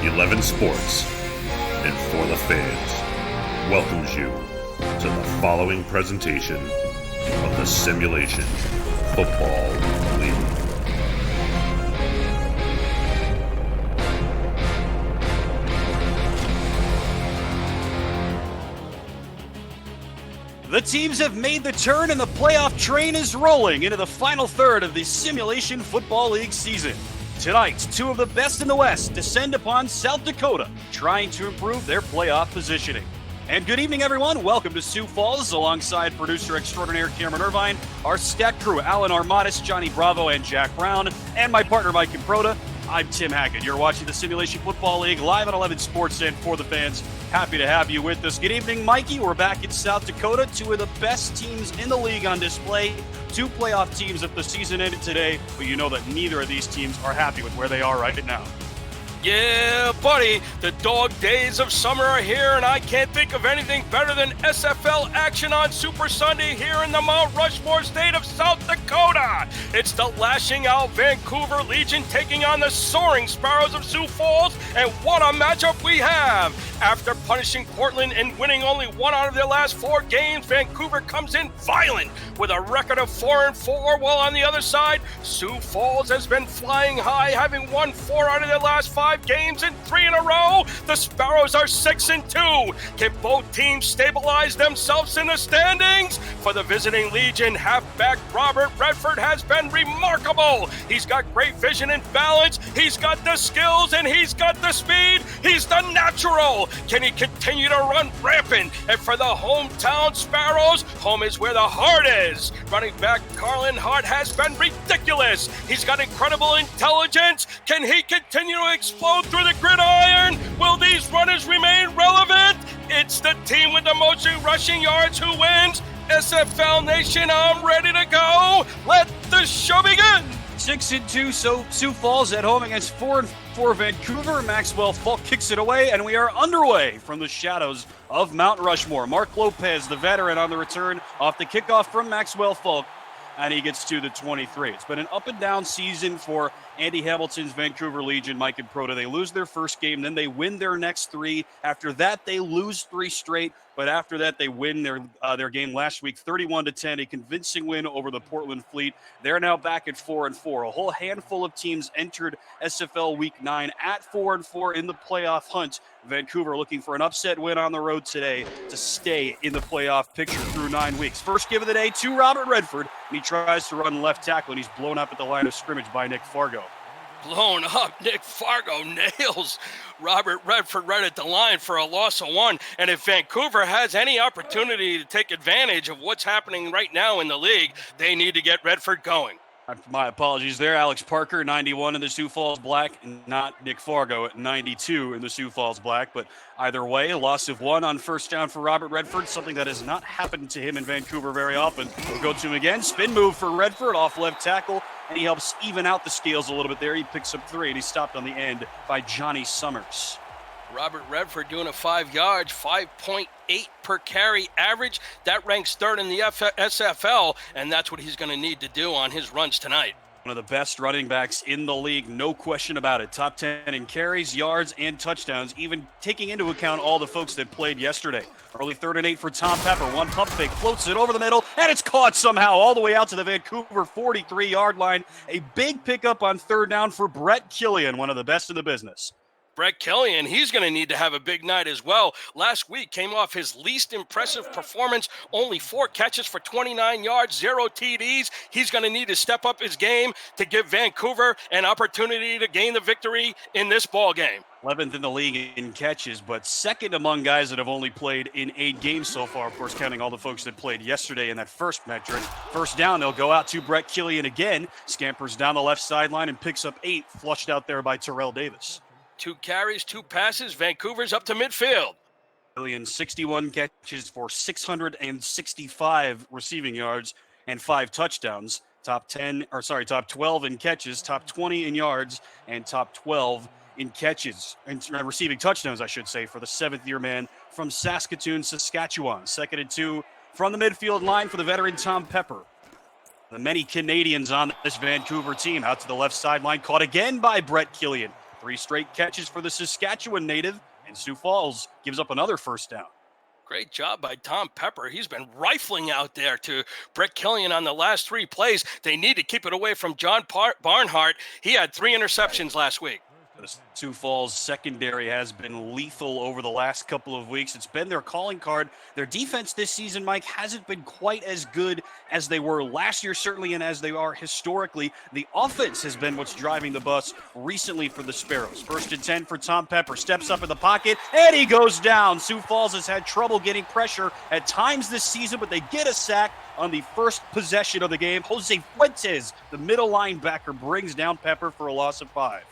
11 Sports and For the Fans welcomes you to the following presentation of the Simulation Football League. The teams have made the turn and the playoff train is rolling into the final third of the Simulation Football League season. Tonight, two of the best in the West descend upon South Dakota, trying to improve their playoff positioning. And good evening, everyone. Welcome to Sioux Falls, alongside producer extraordinaire Cameron Irvine, our stat crew, Alan Armatis, Johnny Bravo, and Jack Brown, and my partner, Mike Improda. I'm Tim Hackett. You're watching the Simulation Football League live on 11 Sports and For the Fans. Happy to have you with us. Good evening, Mikey. We're back in South Dakota. Two of the best teams in the league on display. Two playoff teams if the season ended today, but you know that neither of these teams are happy with where they are right now. Yeah, buddy, the dog days of summer are here, and I can't think of anything better than SFL action on Super Sunday here in the Mount Rushmore state of South Dakota. It's the lashing out Vancouver Legion taking on the soaring Sparrows of Sioux Falls, and what a matchup we have. After punishing Portland and winning only one out of their last four games, Vancouver comes in violent with a record of 4-4, while on the other side, Sioux Falls has been flying high, having won 4 out of their last 5 games and 3 in a row. The Sparrows are 6-2. Can both teams stabilize themselves in the standings? For the visiting Legion, halfback Robert Redford has been remarkable. He's got great vision and balance. He's got the skills and he's got the speed. He's the natural. Can he continue to run rampant? And for the hometown Sparrows, home is where the heart is. Running back Carlin Hart has been ridiculous. He's got incredible intelligence. Can he continue to explode through the gridiron? Will these runners remain relevant? It's the team with the most rushing yards who wins. SFL Nation, I'm ready to go. Let the show begin. 6-2, so Sioux Falls at home against 4-4 Vancouver. Maxwell Falk kicks it away, and we are underway from the shadows of Mount Rushmore. Mark Lopez, the veteran, on the return off the kickoff from Maxwell Falk, and he gets to the 23. It's been an up-and-down season for Andy Hamilton's Vancouver Legion, Mike and Proto. They lose their first game, then they win their next 3. After that, they lose 3 straight. But after that, they win their game last week, 31-10, a convincing win over the Portland Fleet. They're now back at 4-4. A whole handful of teams entered SFL Week 9 at 4-4 in the playoff hunt. Vancouver looking for an upset win on the road today to stay in the playoff picture through 9 weeks. First give of the day to Robert Redford, and he tries to run left tackle, and he's blown up at the line of scrimmage by Nick Fargo. Blown up. Nick Fargo nails Robert Redford right at the line for a loss of 1. And if Vancouver has any opportunity to take advantage of what's happening right now in the league, they need to get Redford going. My apologies there. Alex Parker, 91 in the Sioux Falls Black, and not Nick Fargo at 92 in the Sioux Falls Black. But either way, a loss of 1 on first down for Robert Redford, something that has not happened to him in Vancouver very often. We'll go to him again. Spin move for Redford off left tackle, and he helps even out the scales a little bit there. He picks up 3, and he's stopped on the end by Johnny Summers. Robert Redford doing a 5 yards, 5.8 per carry average. That ranks 3rd in the SFL, and that's what he's going to need to do on his runs tonight. One of the best running backs in the league, no question about it. Top 10 in carries, yards, and touchdowns, even taking into account all the folks that played yesterday. Early 3rd and 8 for Tom Pepper. One pump fake, floats it over the middle, and it's caught somehow all the way out to the Vancouver 43-yard line. A big pickup on 3rd down for Brett Killian, one of the best in the business. Brett Killian, he's going to need to have a big night as well. Last week came off his least impressive performance, only 4 catches for 29 yards, 0 TDs. He's going to need to step up his game to give Vancouver an opportunity to gain the victory in this ball game. 11th in the league in catches, but second among guys that have only played in 8 games so far, of course, counting all the folks that played yesterday in that first metric. First down, they'll go out to Brett Killian again. Scampers down the left sideline and picks up 8, flushed out there by Terrell Davis. 2 carries, 2 passes. Vancouver's up to midfield. Killian, 61 catches for 665 receiving yards and 5 touchdowns. Top 12 in catches, top 20 in yards, and top 12 in catches, and receiving touchdowns, I should say, for the 7th-year man from Saskatoon, Saskatchewan. 2nd and 2 from the midfield line for the veteran Tom Pepper. The many Canadians on this Vancouver team out to the left sideline, caught again by Brett Killian. 3 straight catches for the Saskatchewan native, and Sioux Falls gives up another first down. Great job by Tom Pepper. He's been rifling out there to Brett Killian on the last 3 plays. They need to keep it away from John Barnhart. He had 3 interceptions last week. The Sioux Falls secondary has been lethal over the last couple of weeks. It's been their calling card. Their defense this season, Mike, hasn't been quite as good as they were last year, certainly, and as they are historically. The offense has been what's driving the bus recently for the Sparrows. 1st and 10 for Tom Pepper. Steps up in the pocket, and he goes down. Sioux Falls has had trouble getting pressure at times this season, but they get a sack on the first possession of the game. Jose Fuentes, the middle linebacker, brings down Pepper for a loss of 5.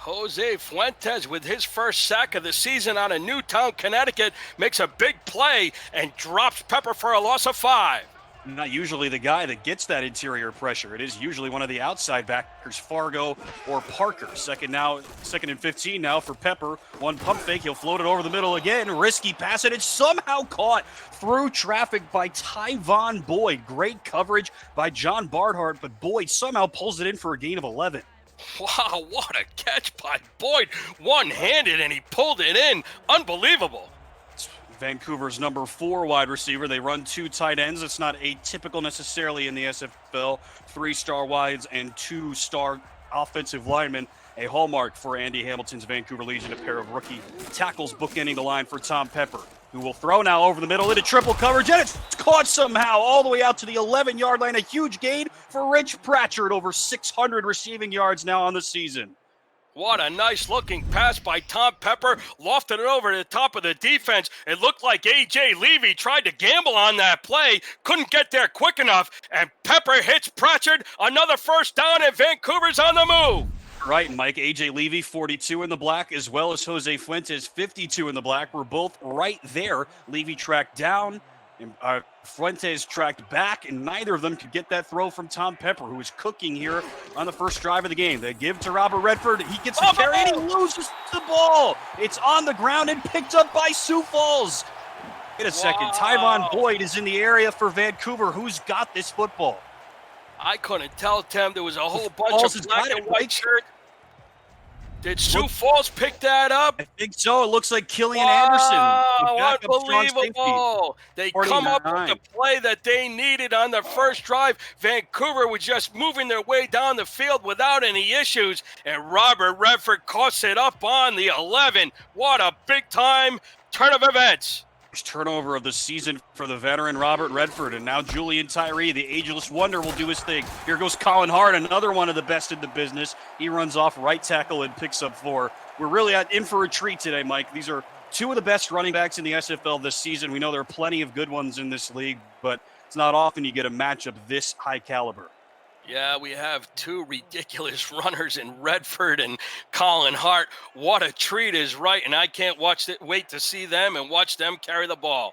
Jose Fuentes, with his first sack of the season out of Newtown, Connecticut, makes a big play and drops Pepper for a loss of 5. Not usually the guy that gets that interior pressure. It is usually one of the outside backers, Fargo or Parker. Second and 15 now for Pepper. One pump fake. He'll float it over the middle again. Risky pass, and it's somehow caught through traffic by Tyvon Boyd. Great coverage by John Barnhart, but Boyd somehow pulls it in for a gain of 11. Wow, what a catch by Boyd. One-handed, and he pulled it in. Unbelievable. Vancouver's number 4 wide receiver. They run 2 tight ends. It's not atypical necessarily in the SFL. 3-star wides and 2-star offensive linemen. A hallmark for Andy Hamilton's Vancouver Legion. A pair of rookie tackles bookending the line for Tom Pepper, who will throw now over the middle into triple coverage, and it's caught somehow all the way out to the 11-yard line. A huge gain for Rich Pratchard, over 600 receiving yards now on the season. What a nice-looking pass by Tom Pepper. Lofted it over to the top of the defense. It looked like A.J. Levy tried to gamble on that play, couldn't get there quick enough, and Pepper hits Pratchard. Another first down, and Vancouver's on the move. Right, Mike. A.J. Levy, 42 in the black, as well as Jose Fuentes, 52 in the black. We're both right there. Levy tracked down, and Fuentes tracked back, and neither of them could get that throw from Tom Pepper, who is cooking here on the first drive of the game. They give to Robert Redford. He gets the carry, and he loses the ball. It's on the ground and picked up by Sioux Falls. Wait a second. Tyvon Boyd is in the area for Vancouver. Who's got this football? I couldn't tell, Tim. There was a whole bunch of black and white shirt. Did Sioux Falls pick that up? I think so. It looks like Killian Anderson. Unbelievable. They come up with the play that they needed on the first drive. Vancouver was just moving their way down the field without any issues, and Robert Redford coughs it up on the 11. What a big-time turn of events. Turnover of the season for the veteran Robert Redford, and now Julian Tyree, the ageless wonder, will do his thing. Here goes Colin Hart, another one of the best in the business. He runs off right tackle and picks up 4. We're really in for a treat today, Mike. These are 2 of the best running backs in the SFL this season. We know there are plenty of good ones in this league, but it's not often you get a matchup this high caliber. Yeah, we have 2 ridiculous runners in Redford and Colin Hart. What a treat is right, and I can't wait to see them and watch them carry the ball.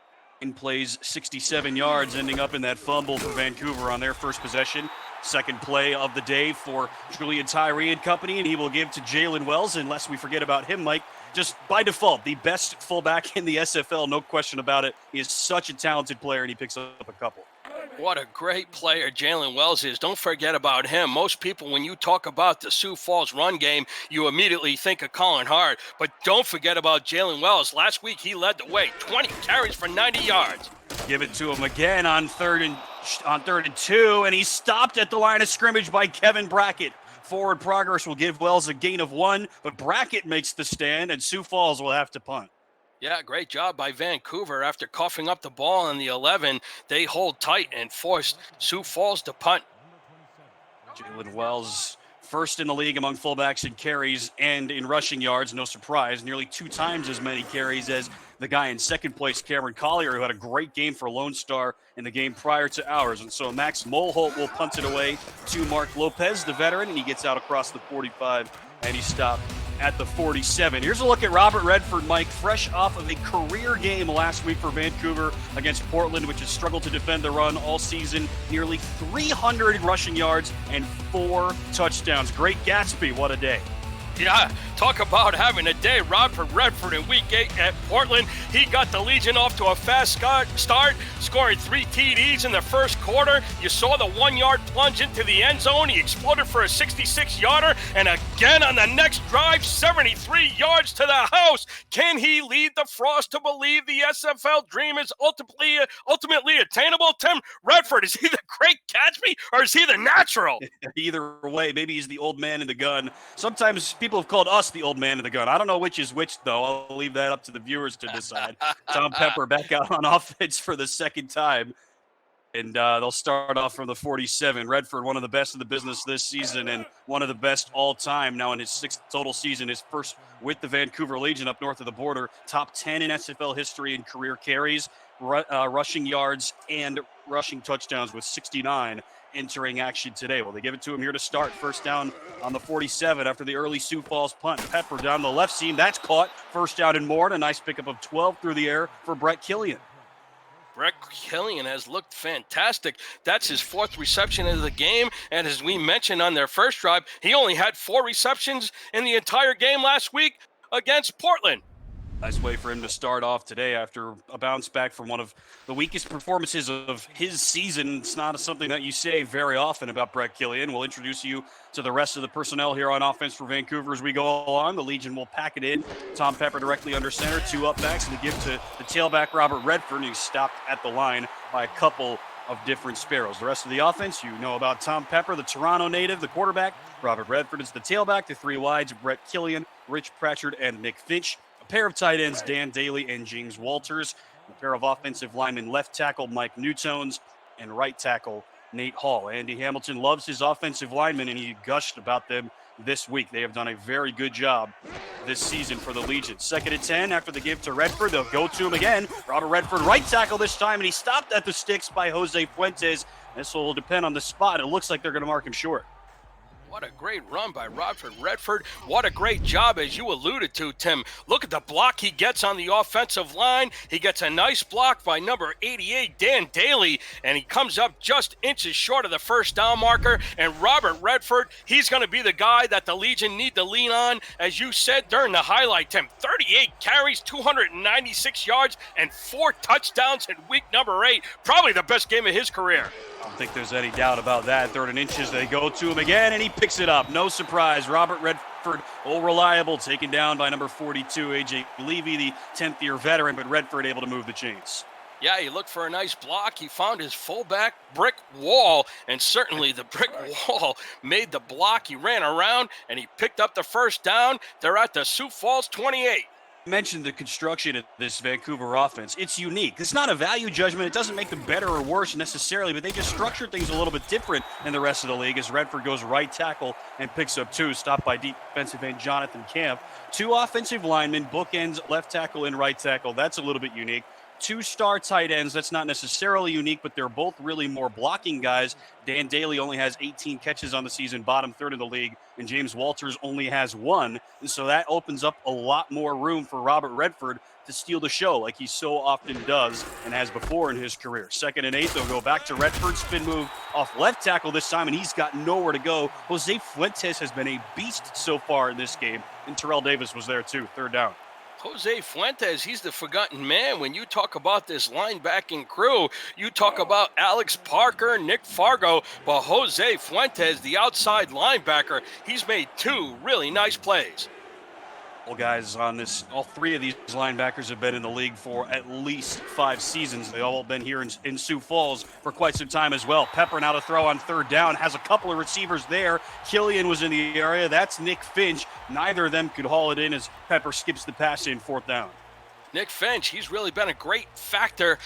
Plays 67 yards, ending up in that fumble for Vancouver on their first possession. Second play of the day for Julian Tyree and company, and he will give to Jalen Wells, unless we forget about him, Mike. Just by default, the best fullback in the SFL, no question about it. He is such a talented player, and he picks up a couple. What a great player Jalen Wells is. Don't forget about him. Most people, when you talk about the Sioux Falls run game, you immediately think of Colin Hart. But don't forget about Jalen Wells. Last week, he led the way. 20 carries for 90 yards. Give it to him again on third and 2, and he's stopped at the line of scrimmage by Kevin Brackett. Forward progress will give Wells a gain of 1, but Brackett makes the stand, and Sioux Falls will have to punt. Yeah, great job by Vancouver. After coughing up the ball on the 11, they hold tight and forced Sioux Falls to punt. Jalen Wells, first in the league among fullbacks in carries and in rushing yards. No surprise, nearly 2 times as many carries as the guy in second place, Cameron Collier, who had a great game for Lone Star in the game prior to ours. And so Max Mulholt will punt it away to Mark Lopez, the veteran, and he gets out across the 45, and he stopped at the 47. Here's a look at Robert Redford, Mike, fresh off of a career game last week for Vancouver against Portland, which has struggled to defend the run all season. Nearly 300 rushing yards and 4 touchdowns. Great Gatsby, what a day. Yeah, Talk about having a day. Redford in Week 8 at Portland. He got the Legion off to a fast start, scoring 3 TDs in the first quarter. You saw the 1-yard plunge into the end zone. He exploded for a 66-yarder, and again on the next drive, 73 yards to the house. Can he lead the Frost to believe the SFL dream is ultimately attainable? Tim, Redford, is he the great Gatsby, or is he the natural? Either way, maybe he's the old man in the gun. Sometimes people have called us the old man in the gun. I don't know which is which, though. I'll leave that up to the viewers to decide. Tom Pepper back out on offense for the second time. And they'll start off from the 47. Redford, one of the best in the business this season and one of the best all time now in his 6th total season, his first with the Vancouver Legion up north of the border. Top 10 in SFL history in career carries, rushing yards, and rushing touchdowns with 69 entering action today. Well, they give it to him here to start. First down on the 47 after the early Sioux Falls punt. Pepper down the left seam. That's caught. First down and more. And a nice pickup of 12 through the air for Brett Killian. Brett Killian has looked fantastic. That's his 4th reception of the game. And as we mentioned on their first drive, he only had 4 receptions in the entire game last week against Portland. Nice way for him to start off today after a bounce back from one of the weakest performances of his season. It's not something that you say very often about Brett Killian. We'll introduce you to the rest of the personnel here on offense for Vancouver as we go along. The Legion will pack it in. Tom Pepper directly under center, 2 up backs, and to give to the tailback Robert Redford, who's stopped at the line by a couple of different sparrows. The rest of the offense, you know about Tom Pepper, the Toronto native, the quarterback. Robert Redford is the tailback. The 3 wides, Brett Killian, Rich Pratchard, and Nick Finch. A pair of tight ends, Dan Daly and James Walters. A pair of offensive linemen, left tackle Mike Newtones and right tackle Nate Hall. Andy Hamilton loves his offensive linemen, and he gushed about them this week. They have done a very good job this season for the Legion. 2nd and 10 after the give to Redford. They'll go to him again. Robert Redford, right tackle this time, and he stopped at the sticks by Jose Fuentes. This will depend on the spot. It looks like they're going to mark him short. What a great run by Robert Redford. What a great job, as you alluded to, Tim. Look at the block he gets on the offensive line. He gets a nice block by number 88, Dan Daly, and he comes up just inches short of the first down marker. And Robert Redford, he's going to be the guy that the Legion need to lean on. As you said during the highlight, Tim, 38 carries, 296 yards, and 4 touchdowns in week number 8. Probably the best game of his career. I don't think there's any doubt about that. 3rd and inches, they go to him again, and he picks it up. No surprise. Robert Redford, reliable, taken down by number 42, A.J. Levy, the 10th-year veteran, but Redford able to move the chains. Yeah, he looked for a nice block. He found his fullback brick wall, and certainly the brick wall made the block. He ran around, and he picked up the first down. They're at the Sioux Falls 28. Mentioned the construction of this Vancouver offense. It's unique. It's not a value judgment. It doesn't make them better or worse necessarily, but they just structure things a little bit different than the rest of the league as Redford goes right tackle and picks up 2, stopped by defensive end Jonathan Camp. 2 offensive linemen, bookends, left tackle and right tackle. That's a little bit unique. 2 star tight ends. That's not necessarily unique, but they're both really more blocking guys. Dan Daly only has 18 catches on the season, bottom 3rd in the league, and James Walters only has 1. And so that opens up a lot more room for Robert Redford to steal the show like he so often does and has before in his career. 2nd and 8, they'll go back to Redford, spin move off left tackle this time, and he's got nowhere to go. Jose Fuentes has been a beast so far in this game, and Terrell Davis was there too. 3rd down. Jose Fuentes, he's the forgotten man. When you talk about this linebacking crew, you talk about Alex Parker, Nick Fargo, but Jose Fuentes, the outside linebacker, he's made 2 really nice plays. Guys on this, all 3 of these linebackers have been in the league for at least 5 seasons. They've all been here in Sioux Falls for quite some time as well. Pepper now to throw on 3rd down, has a couple of receivers there. Killian was in the area. That's Nick Finch. Neither of them could haul it in as Pepper skips the pass in 4th down. Nick Finch, he's really been a great factor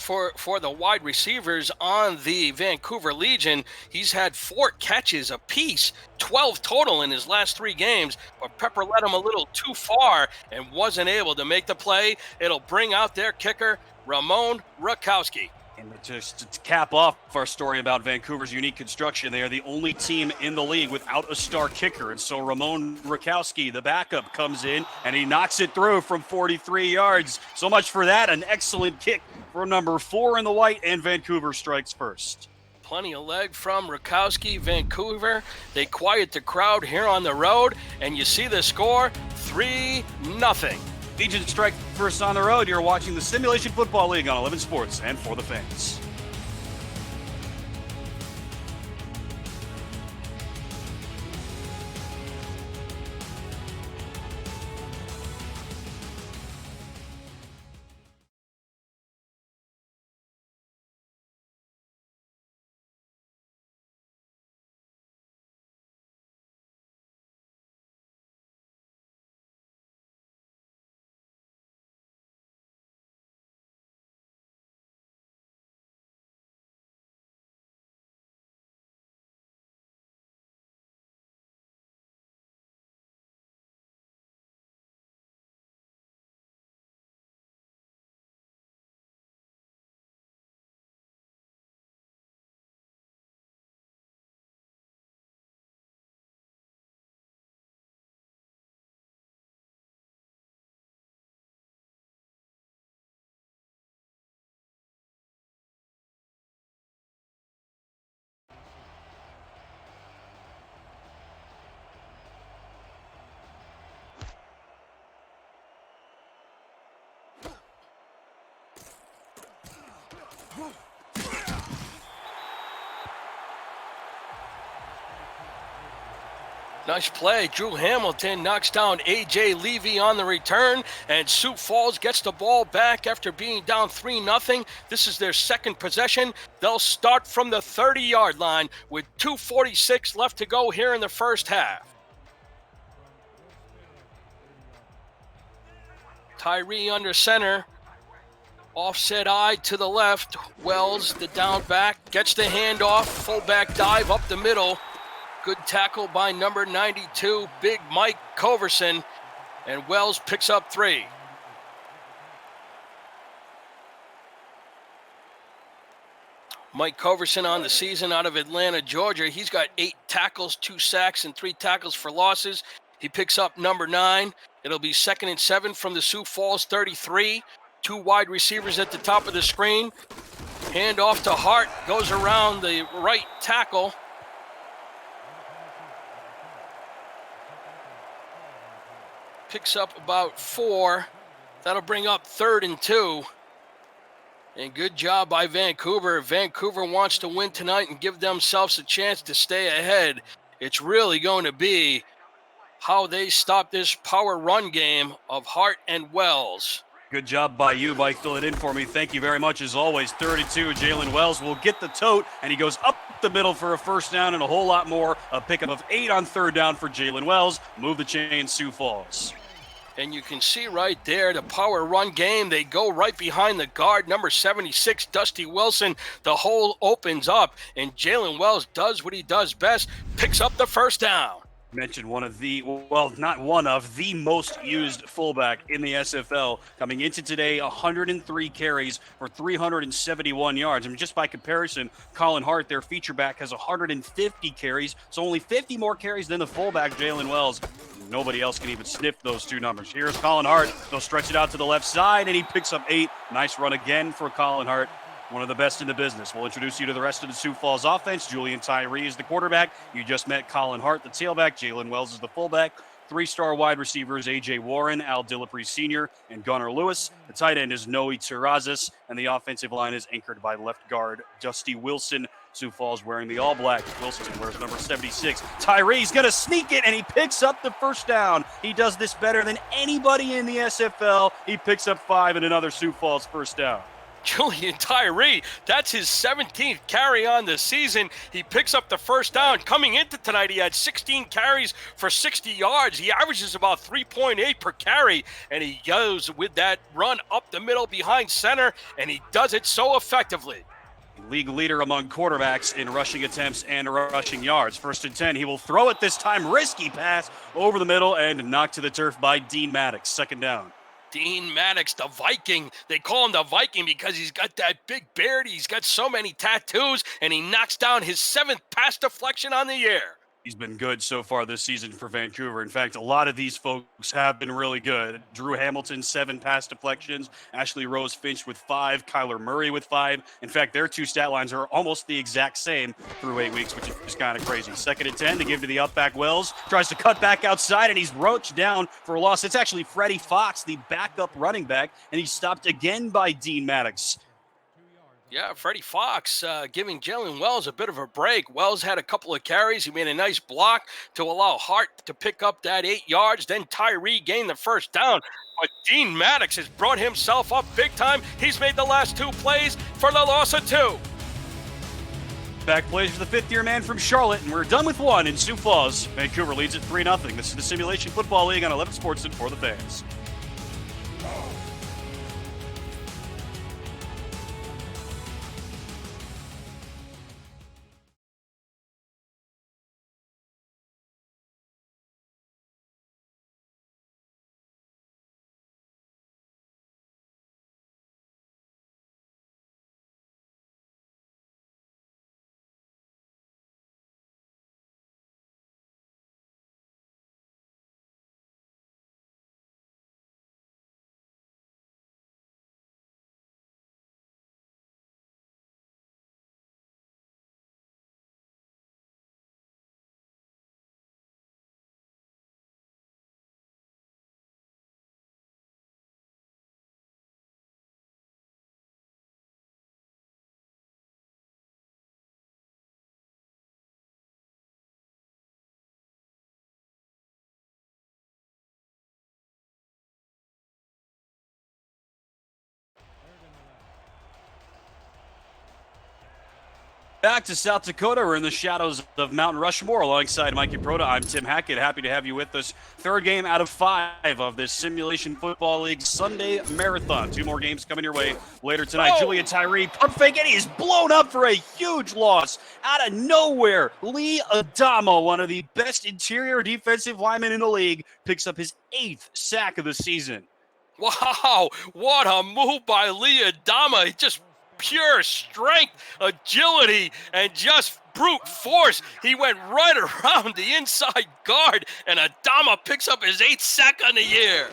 for the wide receivers on the Vancouver Legion. He's had 4 catches apiece, 12 total in his last 3 games, but Pepper led him a little too far and wasn't able to make the play. It'll bring out their kicker, Ramon Rakowski. And just to cap off our story about Vancouver's unique construction, they are the only team in the league without a star kicker. And so Ramon Rakowski, the backup, comes in and he knocks it through from 43 yards. So much for that. An excellent kick for number 4 in the white, and Vancouver strikes first. Plenty of leg from Rakowski, Vancouver. They quiet the crowd here on the road, and you see the score, 3-0. Legion strike first on the road. You're watching the Simulation Football League on 11 Sports and For the Fans. Nice play. Drew Hamilton knocks down A.J. Levy on the return, and Sioux Falls gets the ball back after being down 3-0. This is their second possession. They'll start from the 30-yard line with 2:46 left to go here in the first half. Tyree under center. Offset eye to the left. Wells, the down back, gets the handoff. Fullback dive up the middle. Good tackle by number 92, big Mike Coverson, and Wells picks up 3. Mike Coverson on the season out of Atlanta, Georgia. He's got 8 tackles, 2 sacks, and 3 tackles for losses. He picks up number 9. It'll be 2nd and 7 from the Sioux Falls 33. 2 wide receivers at the top of the screen. Hand off to Hart, goes around the right tackle. Picks up about 4. That'll bring up 3rd and 2. And good job by Vancouver. Vancouver wants to win tonight and give themselves a chance to stay ahead. It's really going to be how they stop this power run game of Hart and Wells. Good job by you, Mike. Fill it in for me. Thank you very much, as always. 32, Jalen Wells will get the tote, and he goes up the middle for a first down and a whole lot more. A pickup of 8 on 3rd down for Jalen Wells. Move the chain, Sioux Falls. And you can see right there the power run game. They go right behind the guard, number 76, Dusty Wilson. The hole opens up, and Jalen Wells does what he does best, picks up the first down. Mentioned one of the, well, not one of, the most used fullback in the SFL. Coming into today, 103 carries for 371 yards. I mean, just by comparison, Colin Hart, their feature back, has 150 carries, so only 50 more carries than the fullback, Jalen Wells. Nobody else can even sniff those 2 numbers. Here's Colin Hart. They'll stretch it out to the left side, and he picks up 8. Nice run again for Colin Hart. One of the best in the business. We'll introduce you to the rest of the Sioux Falls offense. Julian Tyree is the quarterback. You just met Colin Hart, the tailback. Jalen Wells is the fullback. 3-star wide receivers, A.J. Warren, Al Dillapre Sr., and Gunnar Lewis. The tight end is Noe Terrazas, and the offensive line is anchored by left guard Dusty Wilson. Sioux Falls wearing the all-black. Wilson wears number 76. Tyree's going to sneak it, and he picks up the first down. He does this better than anybody in the SFL. He picks up 5 and another Sioux Falls first down. Julian Tyree, that's his 17th carry on the season. He picks up the first down. Coming into tonight, he had 16 carries for 60 yards. He averages about 3.8 per carry, and he goes with that run up the middle behind center, and he does it so effectively. League leader among quarterbacks in rushing attempts and rushing yards. 1st and 10, he will throw it this time. Risky pass over the middle and knocked to the turf by Dean Maddox. 2nd down. Dean Maddox, the Viking. They call him the Viking because he's got that big beard. He's got so many tattoos, and he knocks down his 7th pass deflection on the year. He's been good so far this season for Vancouver. In fact, a lot of these folks have been really good. Drew Hamilton, 7 pass deflections. Ashley Rose Finch with 5. Kyler Murray with 5. In fact, their 2 stat lines are almost the exact same through 8 weeks, which is kind of crazy. 2nd and 10 to give to the up back Wells. Tries to cut back outside, and he's roached down for a loss. It's actually Freddie Fox, the backup running back, and he's stopped again by Dean Maddox. Yeah, Freddie Fox giving Jalen Wells a bit of a break. Wells had a couple of carries. He made a nice block to allow Hart to pick up that 8 yards. Then Tyree gained the first down. But Dean Maddox has brought himself up big time. He's made the last 2 plays for the loss of 2. Back plays for the 5th-year man from Charlotte, and we're done with 1 in Sioux Falls. Vancouver leads at 3-0. This is the Simulation Football League on 11 Sports and for the fans. Back to South Dakota. We're in the shadows of Mount Rushmore alongside Mikey Proda. I'm Tim Hackett. Happy to have you with us. 3rd game out of 5 of this Simulation Football League Sunday Marathon. 2 more games coming your way later tonight. Oh. Julia Tyree, pump fake, and he is blown up for a huge loss. Out of nowhere, Lee Adamo, one of the best interior defensive linemen in the league, picks up his 8th sack of the season. Wow, what a move by Lee Adama. Just pure strength, agility, and just brute force. He went right around the inside guard, and Adama picks up his 8th sack on the year.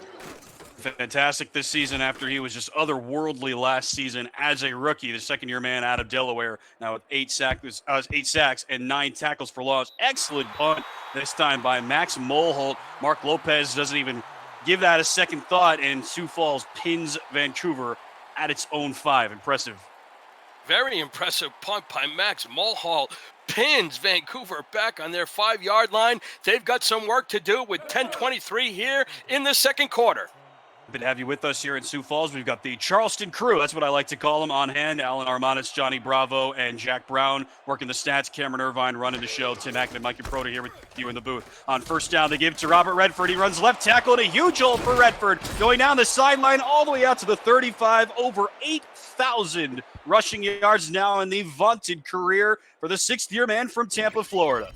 Fantastic this season after he was just otherworldly last season as a rookie. The 2nd-year man out of Delaware now with 8 sacks and 9 tackles for loss. Excellent punt this time by Max Mulholt. Mark Lopez doesn't even give that a second thought, and Sioux Falls pins Vancouver at its own 5. Impressive. Very impressive punt by Max Mulhall. Pins Vancouver back on their 5-yard line. They've got some work to do with 10:23 here in the 2nd quarter. Happy to have you with us here in Sioux Falls. We've got the Charleston crew, that's what I like to call them, on hand. Alan Armanis, Johnny Bravo, and Jack Brown working the stats. Cameron Irvine running the show. Tim Hackett and Mikey Proda here with you in the booth. On 1st down, they give it to Robert Redford. He runs left tackle, and a huge hole for Redford. Going down the sideline all the way out to the 35. Over 8,000 rushing yards now in the vaunted career for the 6th-year man from Tampa, Florida.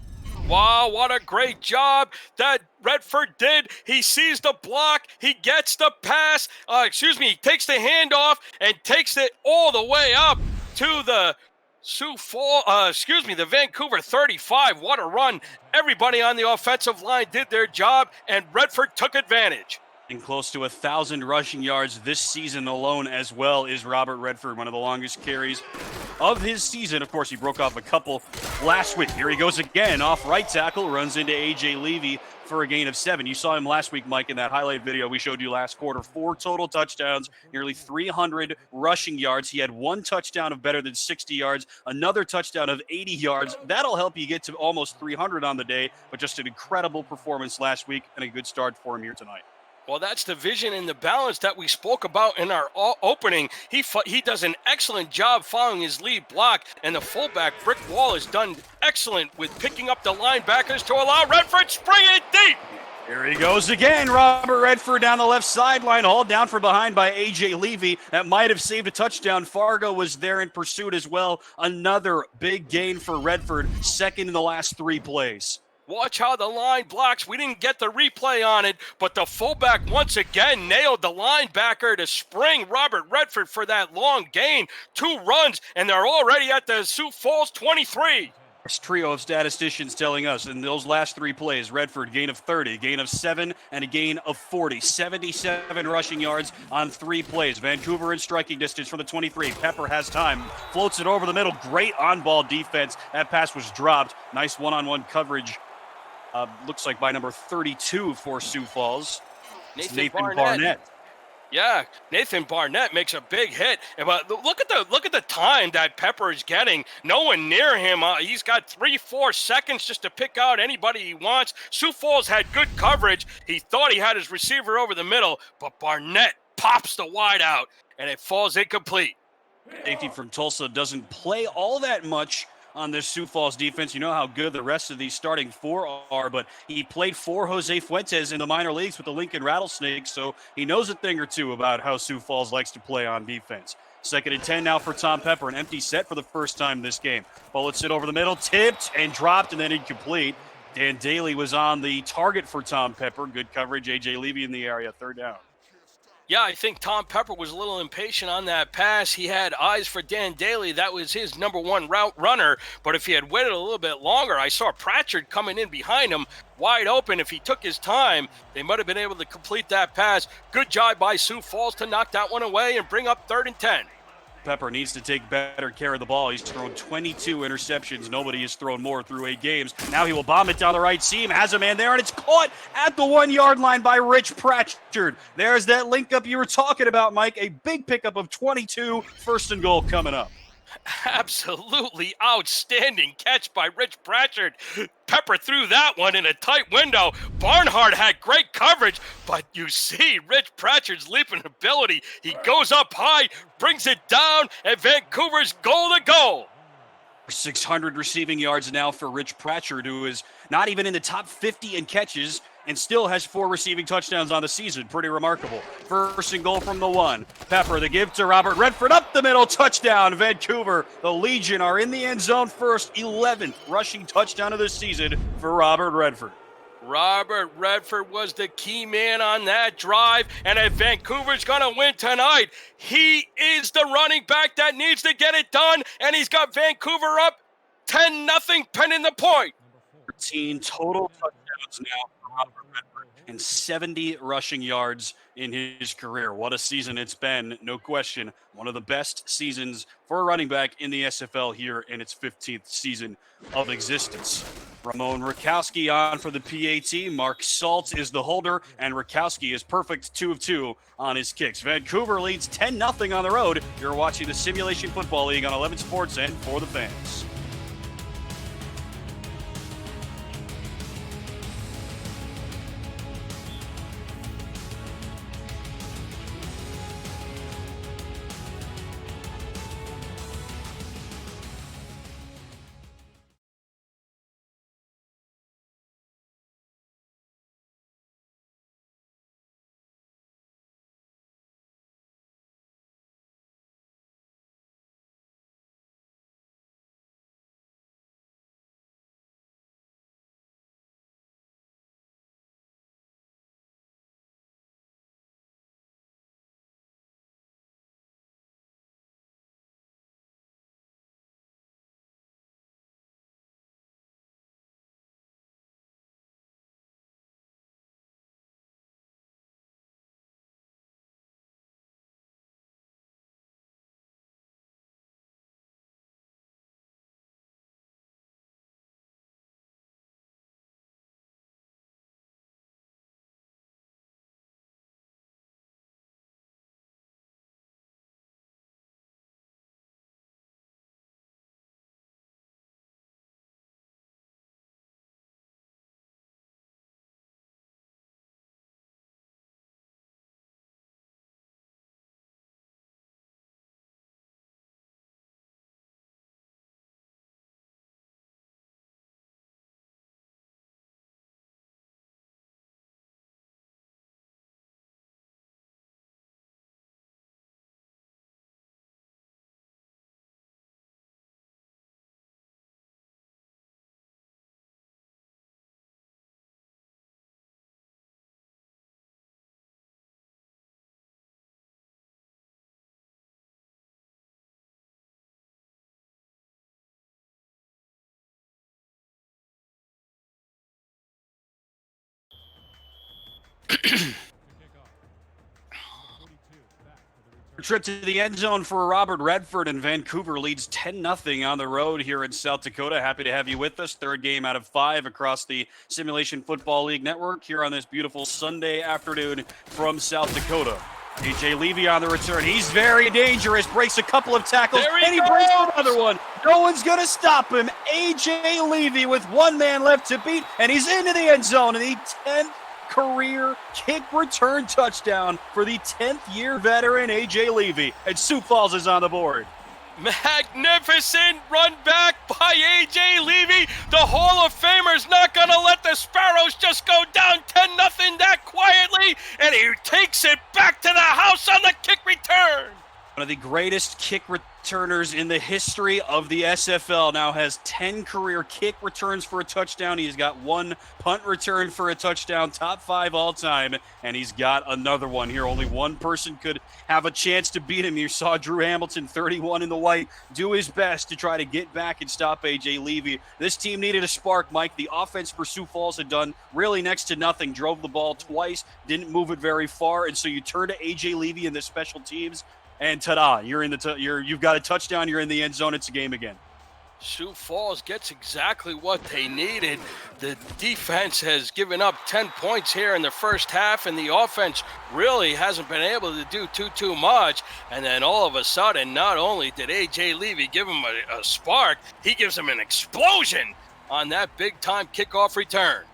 Wow, what a great job that Redford did. He sees the block, he gets the pass, he takes the handoff and takes it all the way up to the the Vancouver 35. What a run. Everybody on the offensive line did their job, and Redford took advantage. And close to 1,000 rushing yards this season alone as well is Robert Redford, one of the longest carries of his season. Of course, he broke off a couple last week. Here he goes again, off right tackle, runs into A.J. Levy for a gain of 7. You saw him last week, Mike, in that highlight video we showed you last quarter. 4 total touchdowns, nearly 300 rushing yards. He had 1 touchdown of better than 60 yards, another touchdown of 80 yards. That'll help you get to almost 300 on the day, but just an incredible performance last week and a good start for him here tonight. Well, that's the vision and the balance that we spoke about in our opening. He does an excellent job following his lead block, and the fullback, Brick Wall, has done excellent with picking up the linebackers to allow Redford spring it deep. Here he goes again, Robert Redford down the left sideline, hauled down from behind by A.J. Levy. That might have saved a touchdown. Fargo was there in pursuit as well. Another big gain for Redford, 2nd in the last 3 plays. Watch how the line blocks. We didn't get the replay on it, but the fullback once again nailed the linebacker to spring Robert Redford for that long gain. 2 runs, and they're already at the Sioux Falls 23. This trio of statisticians telling us in those last 3 plays, Redford gain of 30, gain of 7, and a gain of 40. 77 rushing yards on 3 plays. Vancouver in striking distance from the 23. Pepper has time, floats it over the middle. Great on-ball defense. That pass was dropped. Nice one-on-one coverage. Looks like by number 32 for Sioux Falls. Nathan Barnett. Yeah, Nathan Barnett makes a big hit. But look at the time that Pepper is getting. No one near him. He's got 3-4 seconds just to pick out anybody he wants. Sioux Falls had good coverage. He thought he had his receiver over the middle, but Barnett pops the wide out, and it falls incomplete. Safety from Tulsa doesn't play all that much on this Sioux Falls defense. You know how good the rest of these starting 4 are, but he played for Jose Fuentes in the minor leagues with the Lincoln Rattlesnakes, so he knows a thing or two about how Sioux Falls likes to play on defense. 2nd and 10 now for Tom Pepper, an empty set for the first time this game. Bullets it over the middle, tipped and dropped and then incomplete. Dan Daly was on the target for Tom Pepper. Good coverage. A.J. Levy in the area, 3rd down. Yeah, I think Tom Pepper was a little impatient on that pass. He had eyes for Dan Daly. That was his number 1 route runner. But if he had waited a little bit longer, I saw Pratchard coming in behind him wide open. If he took his time, they might have been able to complete that pass. Good job by Sioux Falls to knock that one away and bring up 3rd and 10. Pepper needs to take better care of the ball. He's thrown 22 interceptions. Nobody has thrown more through 8 games. Now he will bomb it down the right seam. Has a man there, and it's caught at the 1-yard line by Rich Pratchard. There's that link up you were talking about, Mike. A big pickup of 22. 1st and goal coming up. Absolutely outstanding catch by Rich Pratchard. Pepper threw that one in a tight window. Barnhart had great coverage, but you see Rich Pratchard's leaping ability. He goes up high, brings it down, and Vancouver's goal to goal. 600 receiving yards now for Rich Pratchard, who is not even in the top 50 in catches and still has 4 receiving touchdowns on the season. Pretty remarkable. 1st and goal from the 1. Pepper, the give to Robert Redford, up the middle, touchdown. Vancouver, the Legion, are in the end zone first. 11th rushing touchdown of the season for Robert Redford. Robert Redford was the key man on that drive, and if Vancouver's going to win tonight, he is the running back that needs to get it done, and he's got Vancouver up 10-0, penning the point. 13 total touchdowns now for Robert Redford and 70 rushing yards in his career. What a season it's been, no question. One of the best seasons for a running back in the SFL here in its 15th season of existence. Ramon Rakowski on for the PAT. Mark Salt is the holder, and Rakowski is perfect 2 of 2 on his kicks. Vancouver leads 10-0 on the road. You're watching the Simulation Football League on 11 Sports and For the Fans. Trip to the end zone for Robert Redford, and Vancouver leads 10-0 on the road here in South Dakota. Happy to have you with us. Third game out of 5 across the Simulation Football League Network here on this beautiful Sunday afternoon from South Dakota. AJ Levy on the return. He's very dangerous. Breaks a couple of tackles, and he breaks another one. No one's going to stop him. AJ Levy with one man left to beat, and he's into the end zone in the 10th career kick return touchdown for the 10th year veteran AJ Levy, and Sioux Falls is on the board. Magnificent run back by AJ Levy. The Hall of Famer's not going to let the Sparrows just go down 10-0 that quietly, and he takes it back to the house on the kick return. One of the greatest kick returners in the history of the SFL now has 10 career kick returns for a touchdown. He's got 1 punt return for a touchdown, top 5 all time, and he's got another one here. Only one person could have a chance to beat him. You saw Drew Hamilton, 31 in the white, do his best to try to get back and stop AJ Levy. This team needed a spark, Mike. The offense for Sioux Falls had done really next to nothing. Drove the ball twice, didn't move it very far, and so you turn to AJ Levy in the special teams, and ta-da, you've got a touchdown, you're in the end zone, it's a game again. Sioux Falls gets exactly what they needed. The defense has given up 10 points here in the first half, and the offense really hasn't been able to do too much. And then all of a sudden, not only did AJ Levy give him a spark, he gives him an explosion on that big-time kickoff return.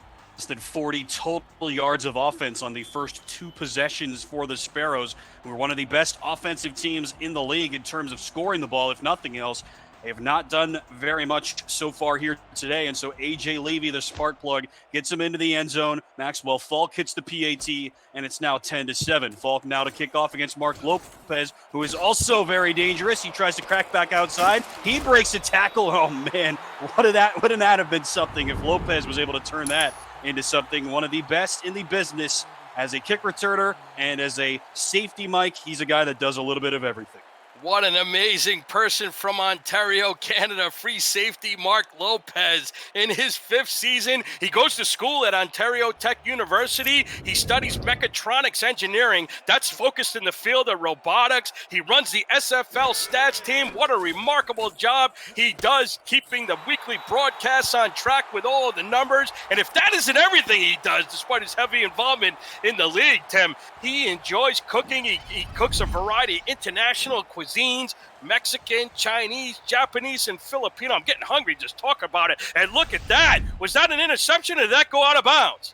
Than 40 total yards of offense on the first 2 possessions for the Sparrows, who are one of the best offensive teams in the league in terms of scoring the ball, if nothing else. They have not done very much so far here today, and so AJ Levy, the spark plug, gets him into the end zone. Maxwell Falk hits the PAT, and it's now 10-7. Falk now to kick off against Mark Lopez, who is also very dangerous. He tries to crack back outside. He breaks a tackle. Oh, man, wouldn't that have been something if Lopez was able to turn that into something. One of the best in the business as a kick returner and as a safety, Mike. He's a guy that does a little bit of everything. What an amazing person from Ontario, Canada, free safety Mark Lopez. In his 5th season, he goes to school at Ontario Tech University. He studies mechatronics engineering. That's focused in the field of robotics. He runs the SFL stats team. What a remarkable job he does, keeping the weekly broadcasts on track with all of the numbers. And if that isn't everything he does, despite his heavy involvement in the league, Tim, he enjoys cooking. He cooks a variety of international cuisines, Mexican, Chinese, Japanese, and Filipino. I'm getting hungry just talking about it. And look at that. Was that an interception, or did that go out of bounds?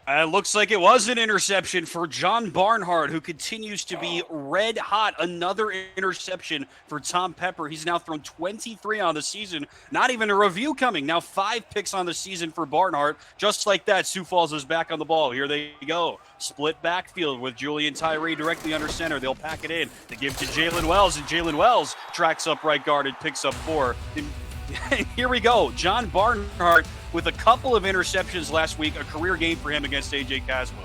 It looks like it was an interception for John Barnhart, who continues to be red hot. Another interception for Tom Pepper. He's now thrown 23 on the season. Not even a review coming. Now 5 picks on the season for Barnhart. Just like that, Sioux Falls is back on the ball. Here they go. Split backfield with Julian Tyree directly under center. They'll pack it in. They give to Jalen Wells, and Jalen Wells tracks up right guard and picks up 4. Here we go. John Barnhart with a couple of interceptions last week, a career game for him against A.J. Caswell.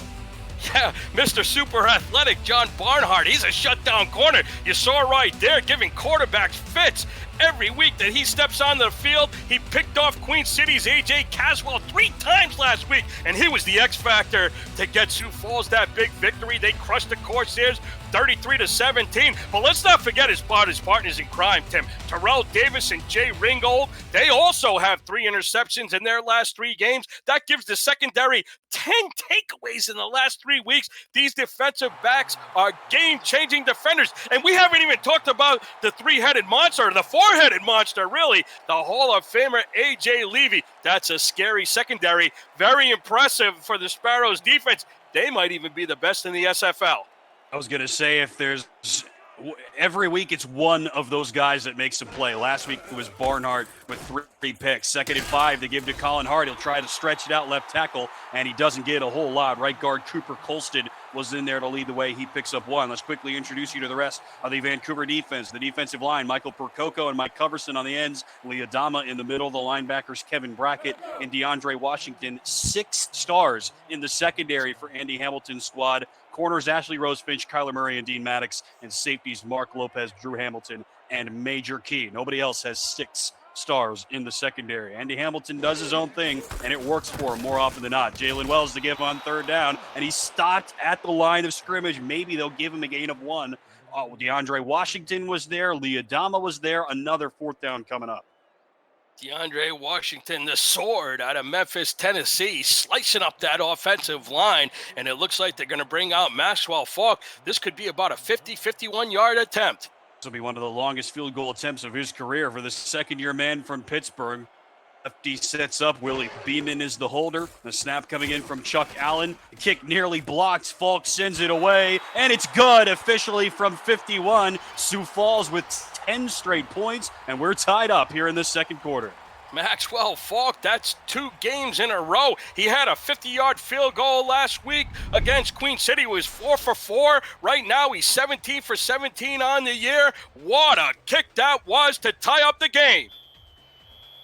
Yeah, Mr. Super Athletic John Barnhart. He's a shutdown corner. You saw right there, giving quarterbacks fits. Every week that he steps on the field, he picked off Queen City's A.J. Caswell 3 times last week, and he was the X factor to get Sioux Falls that big victory. They crushed the Corsairs 33-17. But let's not forget his partners in crime, Tim. Terrell Davis and Jay Ringgold, they also have 3 interceptions in their last 3 games. That gives the secondary 10 takeaways in the last 3 weeks. These defensive backs are game-changing defenders. And we haven't even talked about the 3-headed monster, the 4-headed monster, really, the Hall of Famer A.J. Levy. That's a scary secondary. Very impressive for the Sparrows defense. They might even be the best in the SFL. I was going to say, if there's every week it's one of those guys that makes a play. Last week it was Barnhart with 3 picks. 2nd and 5, they give to Colin Hart. He'll try to stretch it out left tackle, and he doesn't get a whole lot. Right guard Cooper Colston was in there to lead the way. He picks up 1. Let's quickly introduce you to the rest of the Vancouver defense. The defensive line, Michael Percoco and Mike Coverson on the ends. Lee Adama in the middle. The linebackers, Kevin Brackett and DeAndre Washington. 6 stars in the secondary for Andy Hamilton's squad. Corners, Ashley Rosefinch, Kyler Murray, and Dean Maddox. And safeties, Mark Lopez, Drew Hamilton, and Major Key. Nobody else has 6 stars in the secondary. Andy Hamilton does his own thing, and it works for him more often than not. Jalen Wells to give on third down, and he's stopped at the line of scrimmage. Maybe they'll give him a gain of 1. Oh, DeAndre Washington was there. Lee Adama was there. Another fourth down coming up. DeAndre Washington, the sword out of Memphis, Tennessee, slicing up that offensive line, and it looks like they're going to bring out Maxwell Falk. This could be about a 51-yard attempt. This will be one of the longest field goal attempts of his career for the second-year man from Pittsburgh. FD sets up. Willie Beeman is the holder. The snap coming in from Chuck Allen. The kick nearly blocked. Falk sends it away, and it's good officially from 51. Sioux Falls with 10 straight points, and we're tied up here in the second quarter. Maxwell Falk, that's 2 games in a row. He had a 50-yard field goal last week against Queen City. He was 4 for 4. Right now, he's 17 for 17 on the year. What a kick that was to tie up the game.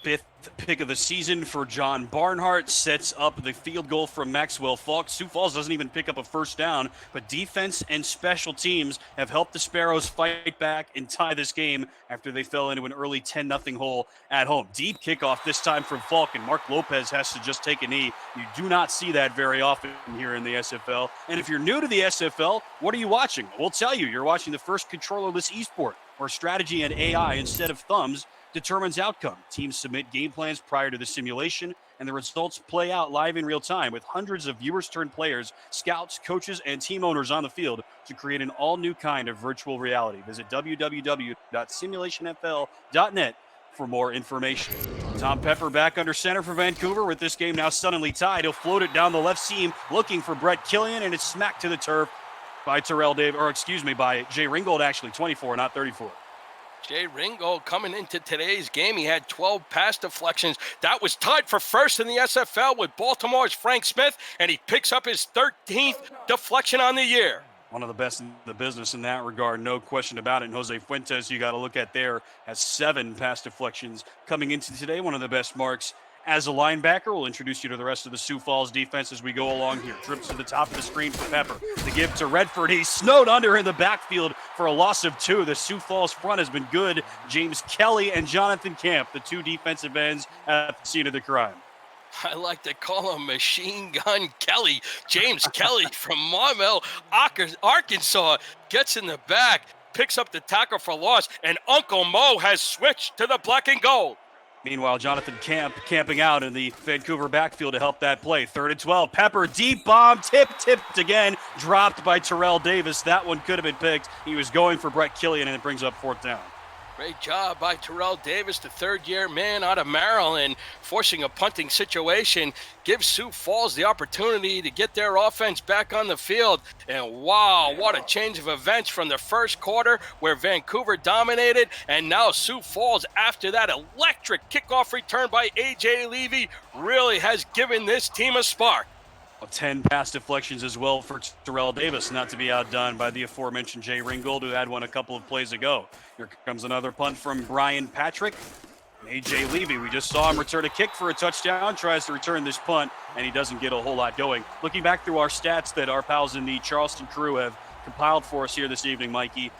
5th pick of the season for John Barnhart sets up the field goal from Maxwell Falk. Sioux Falls doesn't even pick up a first down, but defense and special teams have helped the Sparrows fight back and tie this game after they fell into an early 10-0 hole at home. Deep kickoff this time from Falk, and Mark Lopez has to just take a knee. You do not see that very often here in the SFL. And if you're new to the SFL, what are you watching? We'll tell you. You're watching the first controllerless esport, where strategy and AI instead of thumbs determines outcome. Teams submit game plans prior to the simulation, and the results play out live in real time with hundreds of viewers turned players, scouts, coaches, and team owners on the field to create an all-new kind of virtual reality. Visit www.simulationfl.net for more information. Tom Pepper back under center for Vancouver with this game now suddenly tied. He'll float it down the left seam looking for Brett Killian, and it's smacked to the turf by by Jay Ringgold, actually 24, not 34. Jay Ringgold coming into today's game, he had 12 pass deflections. That was tied for first in the SFL with Baltimore's Frank Smith, and he picks up his 13th deflection on the year. One of the best in the business in that regard, no question about it. And Jose Fuentes, you got to look at there, has 7 pass deflections coming into today. One of the best marks as a linebacker. We'll introduce you to the rest of the Sioux Falls defense as we go along here. Trips to the top of the screen for Pepper. The give to Redford. He's snowed under in the backfield for a loss of 2. The Sioux Falls front has been good. James Kelly and Jonathan Camp, the 2 defensive ends at the scene of the crime. I like to call him Machine Gun Kelly. James Kelly from Maumelle, Arkansas, gets in the back, picks up the tackle for loss, and Uncle Mo has switched to the black and gold. Meanwhile, Jonathan Camp camping out in the Vancouver backfield to help that play. 3rd and 12. Pepper, deep bomb, tipped again, dropped by Terrell Davis. That one could have been picked. He was going for Brett Killian, and it brings up 4th down. Great job by Terrell Davis, the 3rd-year man out of Maryland, forcing a punting situation, gives Sioux Falls the opportunity to get their offense back on the field. And wow, what a change of events from the first quarter where Vancouver dominated, and now Sioux Falls, after that electric kickoff return by A.J. Levy, really has given this team a spark. 10 pass deflections as well for Terrell Davis, not to be outdone by the aforementioned Jay Ringgold, who had one a couple of plays ago. Here comes another punt from Brian Patrick. A.J. Levy, we just saw him return a kick for a touchdown, tries to return this punt, and he doesn't get a whole lot going. Looking back through our stats that our pals in the Charleston crew have compiled for us here this evening, Mikey,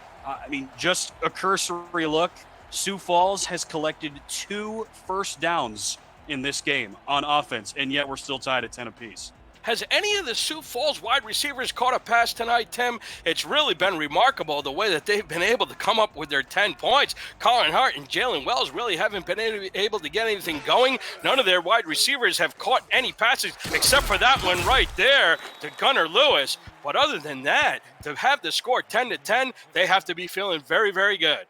just a cursory look. Sioux Falls has collected 2 first downs in this game on offense, and yet we're still tied at 10 apiece. Has any of the Sioux Falls wide receivers caught a pass tonight, Tim? It's really been remarkable the way that they've been able to come up with their 10 points. Colin Hart and Jalen Wells really haven't been able to get anything going. None of their wide receivers have caught any passes except for that one right there to Gunnar Lewis. But other than that, to have the score 10-10, they have to be feeling very, very good.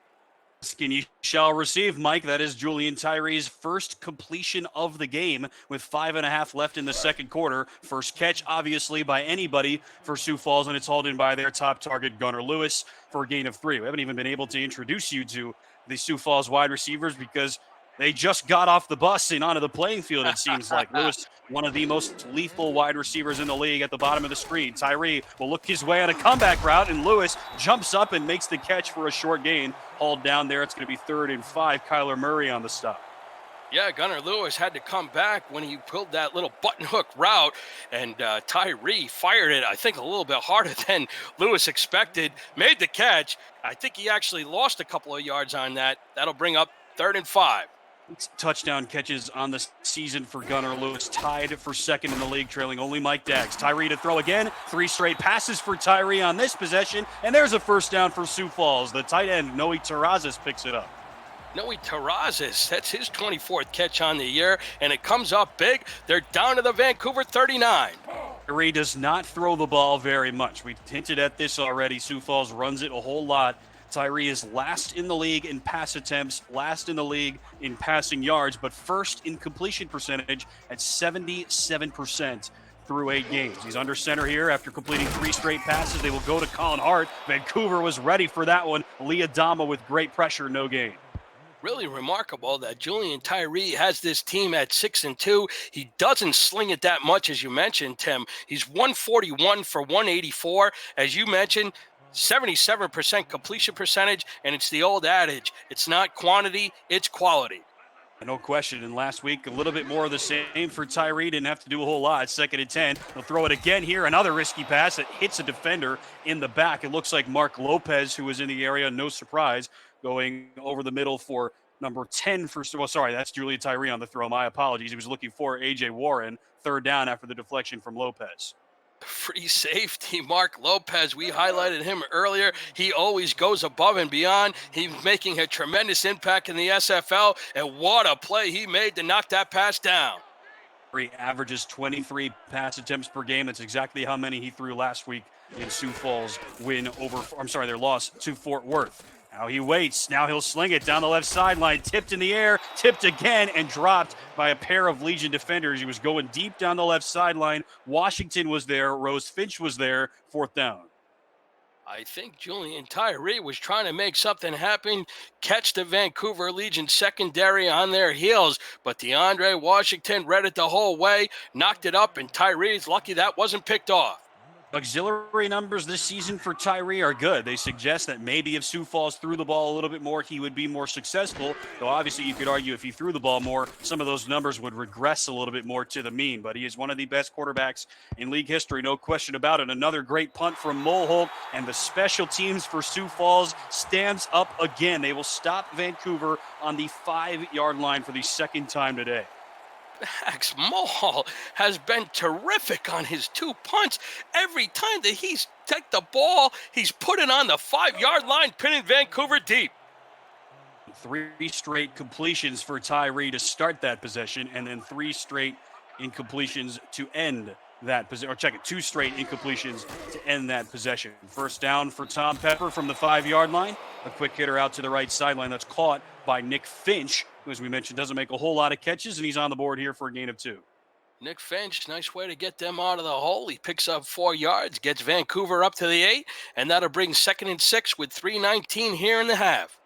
And you shall receive, Mike. That is Julian Tyree's first completion of the game with 5.5 left in the second quarter. First catch, obviously, by anybody for Sioux Falls, and it's hauled in by their top target, Gunnar Lewis, for a gain of 3. We haven't even been able to introduce you to the Sioux Falls wide receivers because they just got off the bus and onto the playing field, it seems like. Lewis, one of the most lethal wide receivers in the league, at the bottom of the screen. Tyree will look his way on a comeback route, and Lewis jumps up and makes the catch for a short gain. Hauled down there. It's going to be 3rd and 5. Kyler Murray on the stop. Yeah, Gunnar Lewis had to come back when he pulled that little button hook route, and Tyree fired it, I think, a little bit harder than Lewis expected. Made the catch. I think he actually lost a couple of yards on that. That'll bring up 3rd and 5. touchdown catches on the season for Gunnar Lewis, tied for second in the league, trailing only Mike Daggs. Tyree to throw again. 3 straight passes for Tyree on this possession, and there's a first down for Sioux Falls. The tight end, Noe Terrazas, picks it up. Noe Terrazas, that's his 24th catch on the year, and it comes up big. They're down to the Vancouver 39. Tyree does not throw the ball very much. We hinted at this already. Sioux Falls runs it a whole lot. Tyree is last in the league in pass attempts, last in the league in passing yards, but first in completion percentage at 77% through 8 games. He's under center here after completing 3 straight passes. They will go to Colin Hart. Vancouver was ready for that one. Lee Adama with great pressure, no gain. Really remarkable that Julian Tyree has this team at 6-2. He doesn't sling it that much, as you mentioned, Tim. He's 141 for 184. As you mentioned, 77% completion percentage, and it's the old adage, it's not quantity, it's quality. No question. And last week, a little bit more of the same for Tyree. Didn't have to do a whole lot. 2nd and 10. They'll throw it again here. Another risky pass that hits a defender in the back. It looks like Mark Lopez, who was in the area, no surprise, going over the middle for number 10 for, well, sorry, that's Julian Tyree on the throw. My apologies. He was looking for A.J. Warren. 3rd down after the deflection from Lopez. Free safety, Mark Lopez. We highlighted him earlier. He always goes above and beyond. He's making a tremendous impact in the SFL, and what a play he made to knock that pass down. He averages 23 pass attempts per game. That's exactly how many he threw last week in Sioux Falls their loss to Fort Worth. Now he waits. Now he'll sling it down the left sideline. Tipped in the air, tipped again, and dropped by a pair of Legion defenders. He was going deep down the left sideline. Washington was there. Rose Finch was there. 4th down. I think Julian Tyree was trying to make something happen, catch the Vancouver Legion secondary on their heels, but DeAndre Washington read it the whole way, knocked it up, and Tyree's lucky that wasn't picked off. Auxiliary numbers this season for Tyree are good. They suggest that maybe if Sioux Falls threw the ball a little bit more, he would be more successful. Though obviously you could argue if he threw the ball more, some of those numbers would regress a little bit more to the mean. But he is one of the best quarterbacks in league history, no question about it. Another great punt from Mulholt, and the special teams for Sioux Falls stands up again. They will stop Vancouver on the 5-yard line for the 2nd time today. Max Mulhall has been terrific on his 2 punts. Every time that he's taken the ball, he's put it on the 5-yard line, pinning Vancouver deep. 3 straight completions for Tyree to start that possession, and then 3 straight incompletions to end that possession. Or 2 straight incompletions to end that possession. First down for Tom Pepper from the 5-yard line. A quick hitter out to the right sideline that's caught by Nick Finch, who, as we mentioned, doesn't make a whole lot of catches, and he's on the board here for a gain of 2. Nick Finch, nice way to get them out of the hole. He picks up 4 yards, gets Vancouver up to the 8, and that'll bring 2nd and 6 with 3:19 here in the half.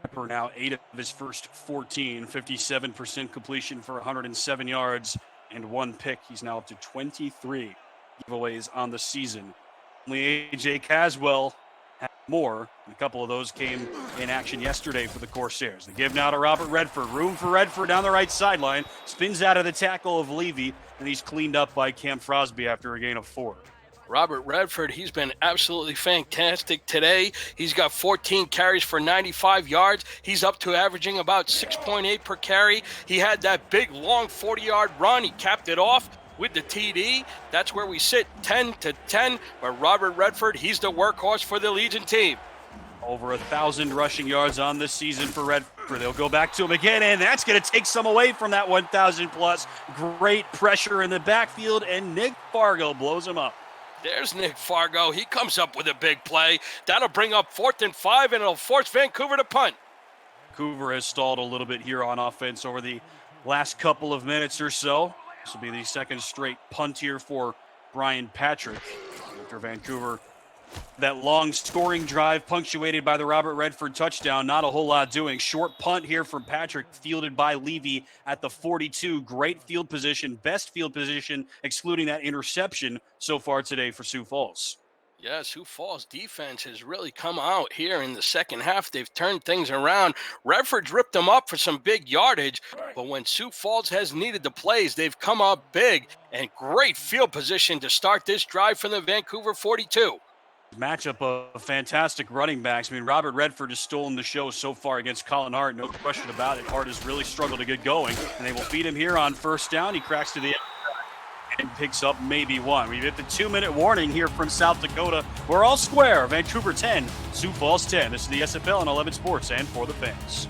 Pepper now 8 of his first 14, 57% completion for 107 yards and 1 pick. He's now up to 23 giveaways on the season. Only A.J. Caswell had more, and a couple of those came in action yesterday for the Corsairs. The give now to Robert Redford. Room for Redford down the right sideline. Spins out of the tackle of Levy, and he's cleaned up by Cam Frosby after a gain of 4. Robert Redford, he's been absolutely fantastic today. He's got 14 carries for 95 yards. He's up to averaging about 6.8 per carry. He had that big, long 40-yard run. He capped it off with the TD. That's where we sit 10-10. But Robert Redford, he's the workhorse for the Legion team. Over 1,000 rushing yards on this season for Redford. They'll go back to him again, and that's going to take some away from that 1,000 plus. Great pressure in the backfield, and Nick Fargo blows him up. There's Nick Fargo. He comes up with a big play. That'll bring up 4th and 5, and it'll force Vancouver to punt. Vancouver has stalled a little bit here on offense over the last couple of minutes or so. This will be the 2nd straight punt here for Brian Patrick. After Vancouver, that long scoring drive punctuated by the Robert Redford touchdown. Not a whole lot doing. Short punt here from Patrick, fielded by Levy at the 42. Great field position, best field position, excluding that interception so far today for Sioux Falls. Yeah, Sioux Falls defense has really come out here in the second half. They've turned things around. Redford's ripped them up for some big yardage, but when Sioux Falls has needed the plays, they've come up big, and great field position to start this drive from the Vancouver 42. Matchup of fantastic running backs. I mean, Robert Redford has stolen the show so far against Colin Hart, no question about it. Hart has really struggled to get going, and they will feed him here on first down. He cracks to the and picks up maybe one. We've hit the 2-minute warning here from South Dakota. We're all square. Vancouver 10, Sioux Falls 10. This is the SFL on 11 Sports and For the Fans.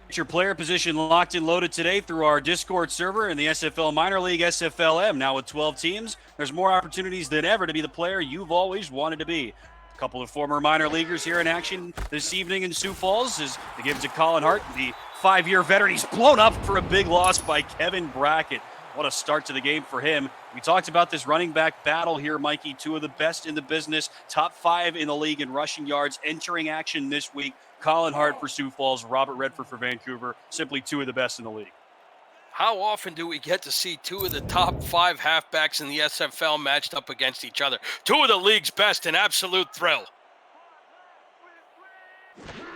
Get your player position locked and loaded today through our Discord server in the SFL Minor League SFLM. Now with 12 teams, there's more opportunities than ever to be the player you've always wanted to be. A couple of former minor leaguers here in action this evening in Sioux Falls as they give it to Colin Hart, the 5-year veteran. He's blown up for a big loss by Kevin Brackett. What a start to the game for him. We talked about this running back battle here, Mikey. Two of the best in the business, top 5 in the league in rushing yards, entering action this week. Colin Hart for Sioux Falls, Robert Redford for Vancouver, simply two of the best in the league. How often do we get to see two of the top 5 halfbacks in the SFL matched up against each other? Two of the league's best, an absolute thrill.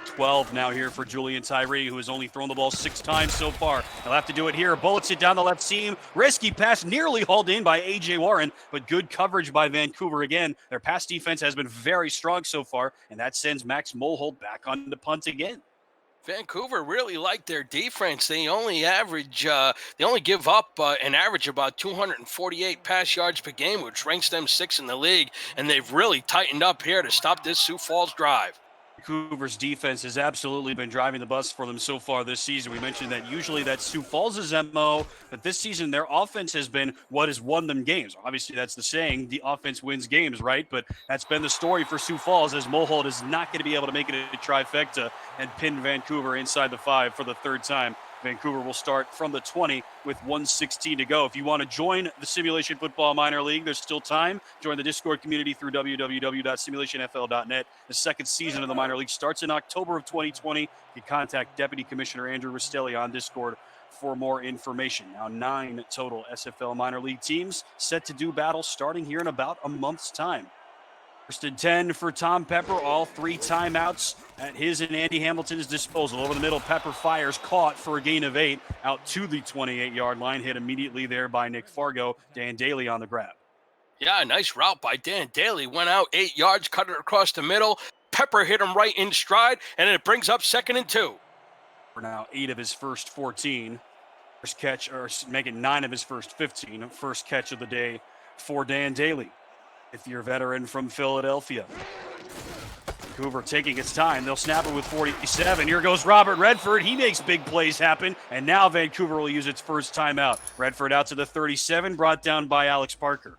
12 now here for Julian Tyree, who has only thrown the ball 6 times so far. He'll have to do it here. Bullets it down the left seam. Risky pass nearly hauled in by A.J. Warren, but good coverage by Vancouver again. Their pass defense has been very strong so far, and that sends Max Mulhold back on the punt again. Vancouver really like their defense. They only give up an average about 248 pass yards per game, which ranks them 6th in the league, and they've really tightened up here to stop this Sioux Falls drive. Vancouver's defense has absolutely been driving the bus for them so far this season. We mentioned that usually that's Sioux Falls' MO, but this season their offense has been what has won them games. Obviously, that's the saying, the offense wins games, right? But that's been the story for Sioux Falls, as Mulhold is not going to be able to make it a trifecta and pin Vancouver inside the 5 for the 3rd time. Vancouver will start from the 20 with 1:16 to go. If you want to join the Simulation Football Minor League, there's still time. Join the Discord community through www.simulationfl.net. The 2nd season of the minor league starts in October of 2020. You can contact Deputy Commissioner Andrew Rastelli on Discord for more information. Now 9 total SFL minor league teams set to do battle starting here in about a month's time. 1st and 10 for Tom Pepper, all 3 timeouts at his and Andy Hamilton's disposal. Over the middle, Pepper fires, caught for a gain of 8, out to the 28-yard line, hit immediately there by Nick Fargo. Dan Daly on the grab. Yeah, nice route by Dan Daly. Went out 8 yards, cut it across the middle. Pepper hit him right in stride, and it brings up 2nd and 2. For now, 8 of his first 14. First catch, or make it 9 of his first 15. First catch of the day for Dan Daly, 5th-year veteran from Philadelphia. Vancouver taking its time. They'll snap it with 47. Here goes Robert Redford. He makes big plays happen, and now Vancouver will use its first timeout. Redford out to the 37, brought down by Alex Parker.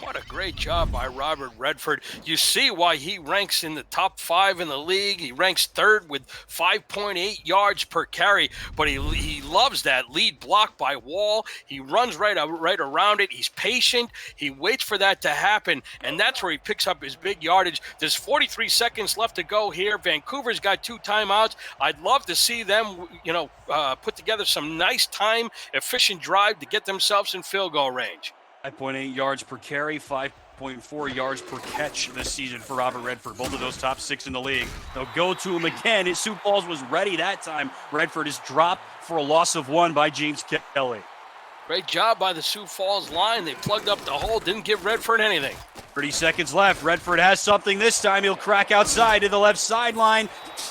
What a great job by Robert Redford. You see why he ranks in the top 5 in the league. He ranks 3rd with 5.8 yards per carry, but he loves that lead block by Wall. He runs right around it. He's patient. He waits for that to happen, and that's where he picks up his big yardage. There's 43 seconds left to go here. Vancouver's got 2 timeouts. I'd love to see them, put together some nice time, efficient drive to get themselves in field goal range. 5.8 yards per carry, 5.4 yards per catch this season for Robert Redford. Both of those top 6 in the league. They'll go to him again. Sioux Falls was ready that time. Redford is dropped for a loss of 1 by James Kelly. Great job by the Sioux Falls line. They plugged up the hole, didn't give Redford anything. 30 seconds left. Redford has something this time. He'll crack outside to the left sideline.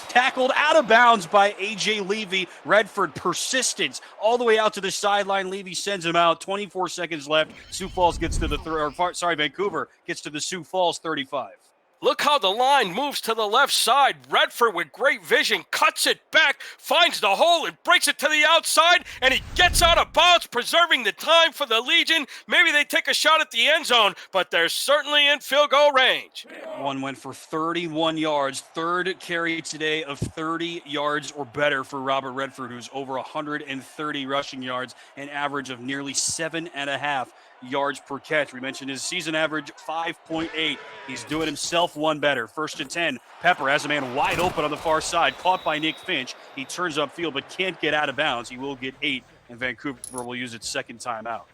Tackled out of bounds by A.J. Levy. Redford persistence all the way out to the sideline. Levy sends him out. 24 seconds left. Sioux Falls gets to the Vancouver gets to the Sioux Falls 35. Look how the line moves to the left side. Redford with great vision cuts it back, finds the hole and breaks it to the outside, and he gets out of bounds, preserving the time for the Legion. Maybe they take a shot at the end zone, but they're certainly in field goal range. One went for 31 yards. Third carry today of 30 yards or better for Robert Redford, who's over 130 rushing yards, an average of nearly 7.5 yards per catch. We mentioned his season average 5.8. He's doing himself one better. 1st and 10. Pepper has a man wide open on the far side, caught by Nick Finch. He turns upfield but can't get out of bounds. He will get 8, and Vancouver will use its second timeout.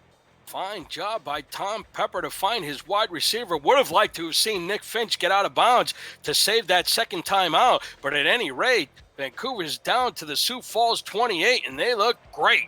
Fine job by Tom Pepper to find his wide receiver. Would have liked to have seen Nick Finch get out of bounds to save that second timeout, but at any rate, Vancouver's down to the Sioux Falls 28, and they look great.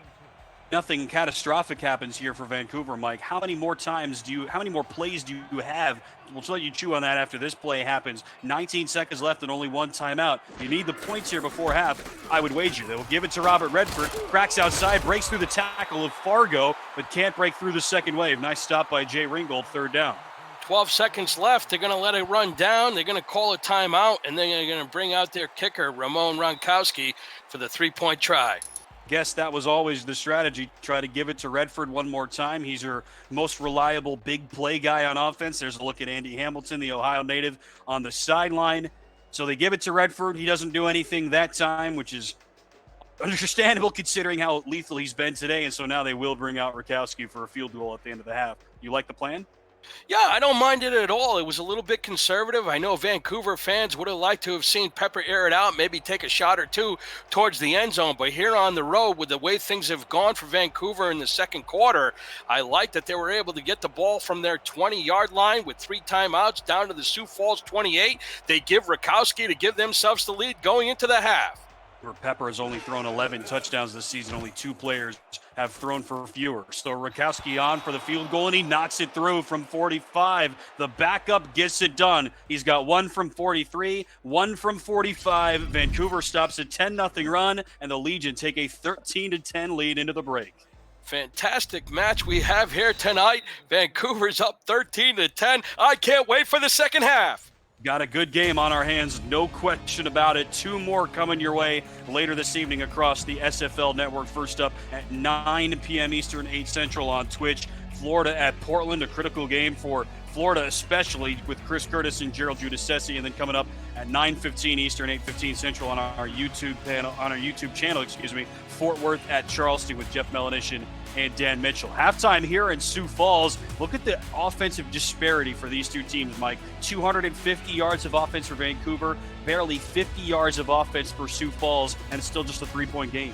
Nothing catastrophic happens here for Vancouver, Mike. How many more plays do you have? We'll let you chew on that after this play happens. 19 seconds left and only one timeout. You need the points here before half. I would wager they will give it to Robert Redford. Cracks outside, breaks through the tackle of Fargo, but can't break through the second wave. Nice stop by Jay Ringgold, 3rd down. 12 seconds left. They're going to let it run down. They're going to call a timeout, and then they're going to bring out their kicker, Ramon Ronkowski, for the 3-point try. Guess that was always the strategy. Try to give it to Redford one more time. He's your most reliable big play guy on offense. There's a look at Andy Hamilton, the Ohio native, on the sideline. So they give it to Redford. He doesn't do anything that time, which is understandable considering how lethal he's been today. And so now they will bring out Rakowski for a field goal at the end of the half. You like the plan? Yeah, I don't mind it at all. It was a little bit conservative. I know Vancouver fans would have liked to have seen Pepper air it out, maybe take a shot or two towards the end zone. But here on the road, with the way things have gone for Vancouver in the second quarter, I like that they were able to get the ball from their 20-yard line with 3 timeouts down to the Sioux Falls 28. They give Rakowski to give themselves the lead going into the half. Where Pepper has only thrown 11 touchdowns this season, only 2 players have thrown for fewer. So Rakowski on for the field goal, and he knocks it through from 45. The backup gets it done. He's got 1 from 43, 1 from 45. Vancouver stops a 10-0 run, and the Legion take a 13-10 lead into the break. Fantastic match we have here tonight. Vancouver's up 13-10. I can't wait for the second half. Got a good game on our hands, no question about it. 2 more coming your way later this evening across the SFL network. First up at 9 p.m. Eastern, 8 Central on Twitch. Florida at Portland, a critical game for Florida, especially with Chris Curtis and Gerald Giudice. And then coming up at 9:15 Eastern, 8:15 Central on our YouTube channel, Fort Worth at Charleston with Jeff Melanishin and Dan Mitchell. Halftime here in Sioux Falls. Look at the offensive disparity for these two teams, Mike. 250 yards of offense for Vancouver, barely 50 yards of offense for Sioux Falls, and it's still just a 3-point game.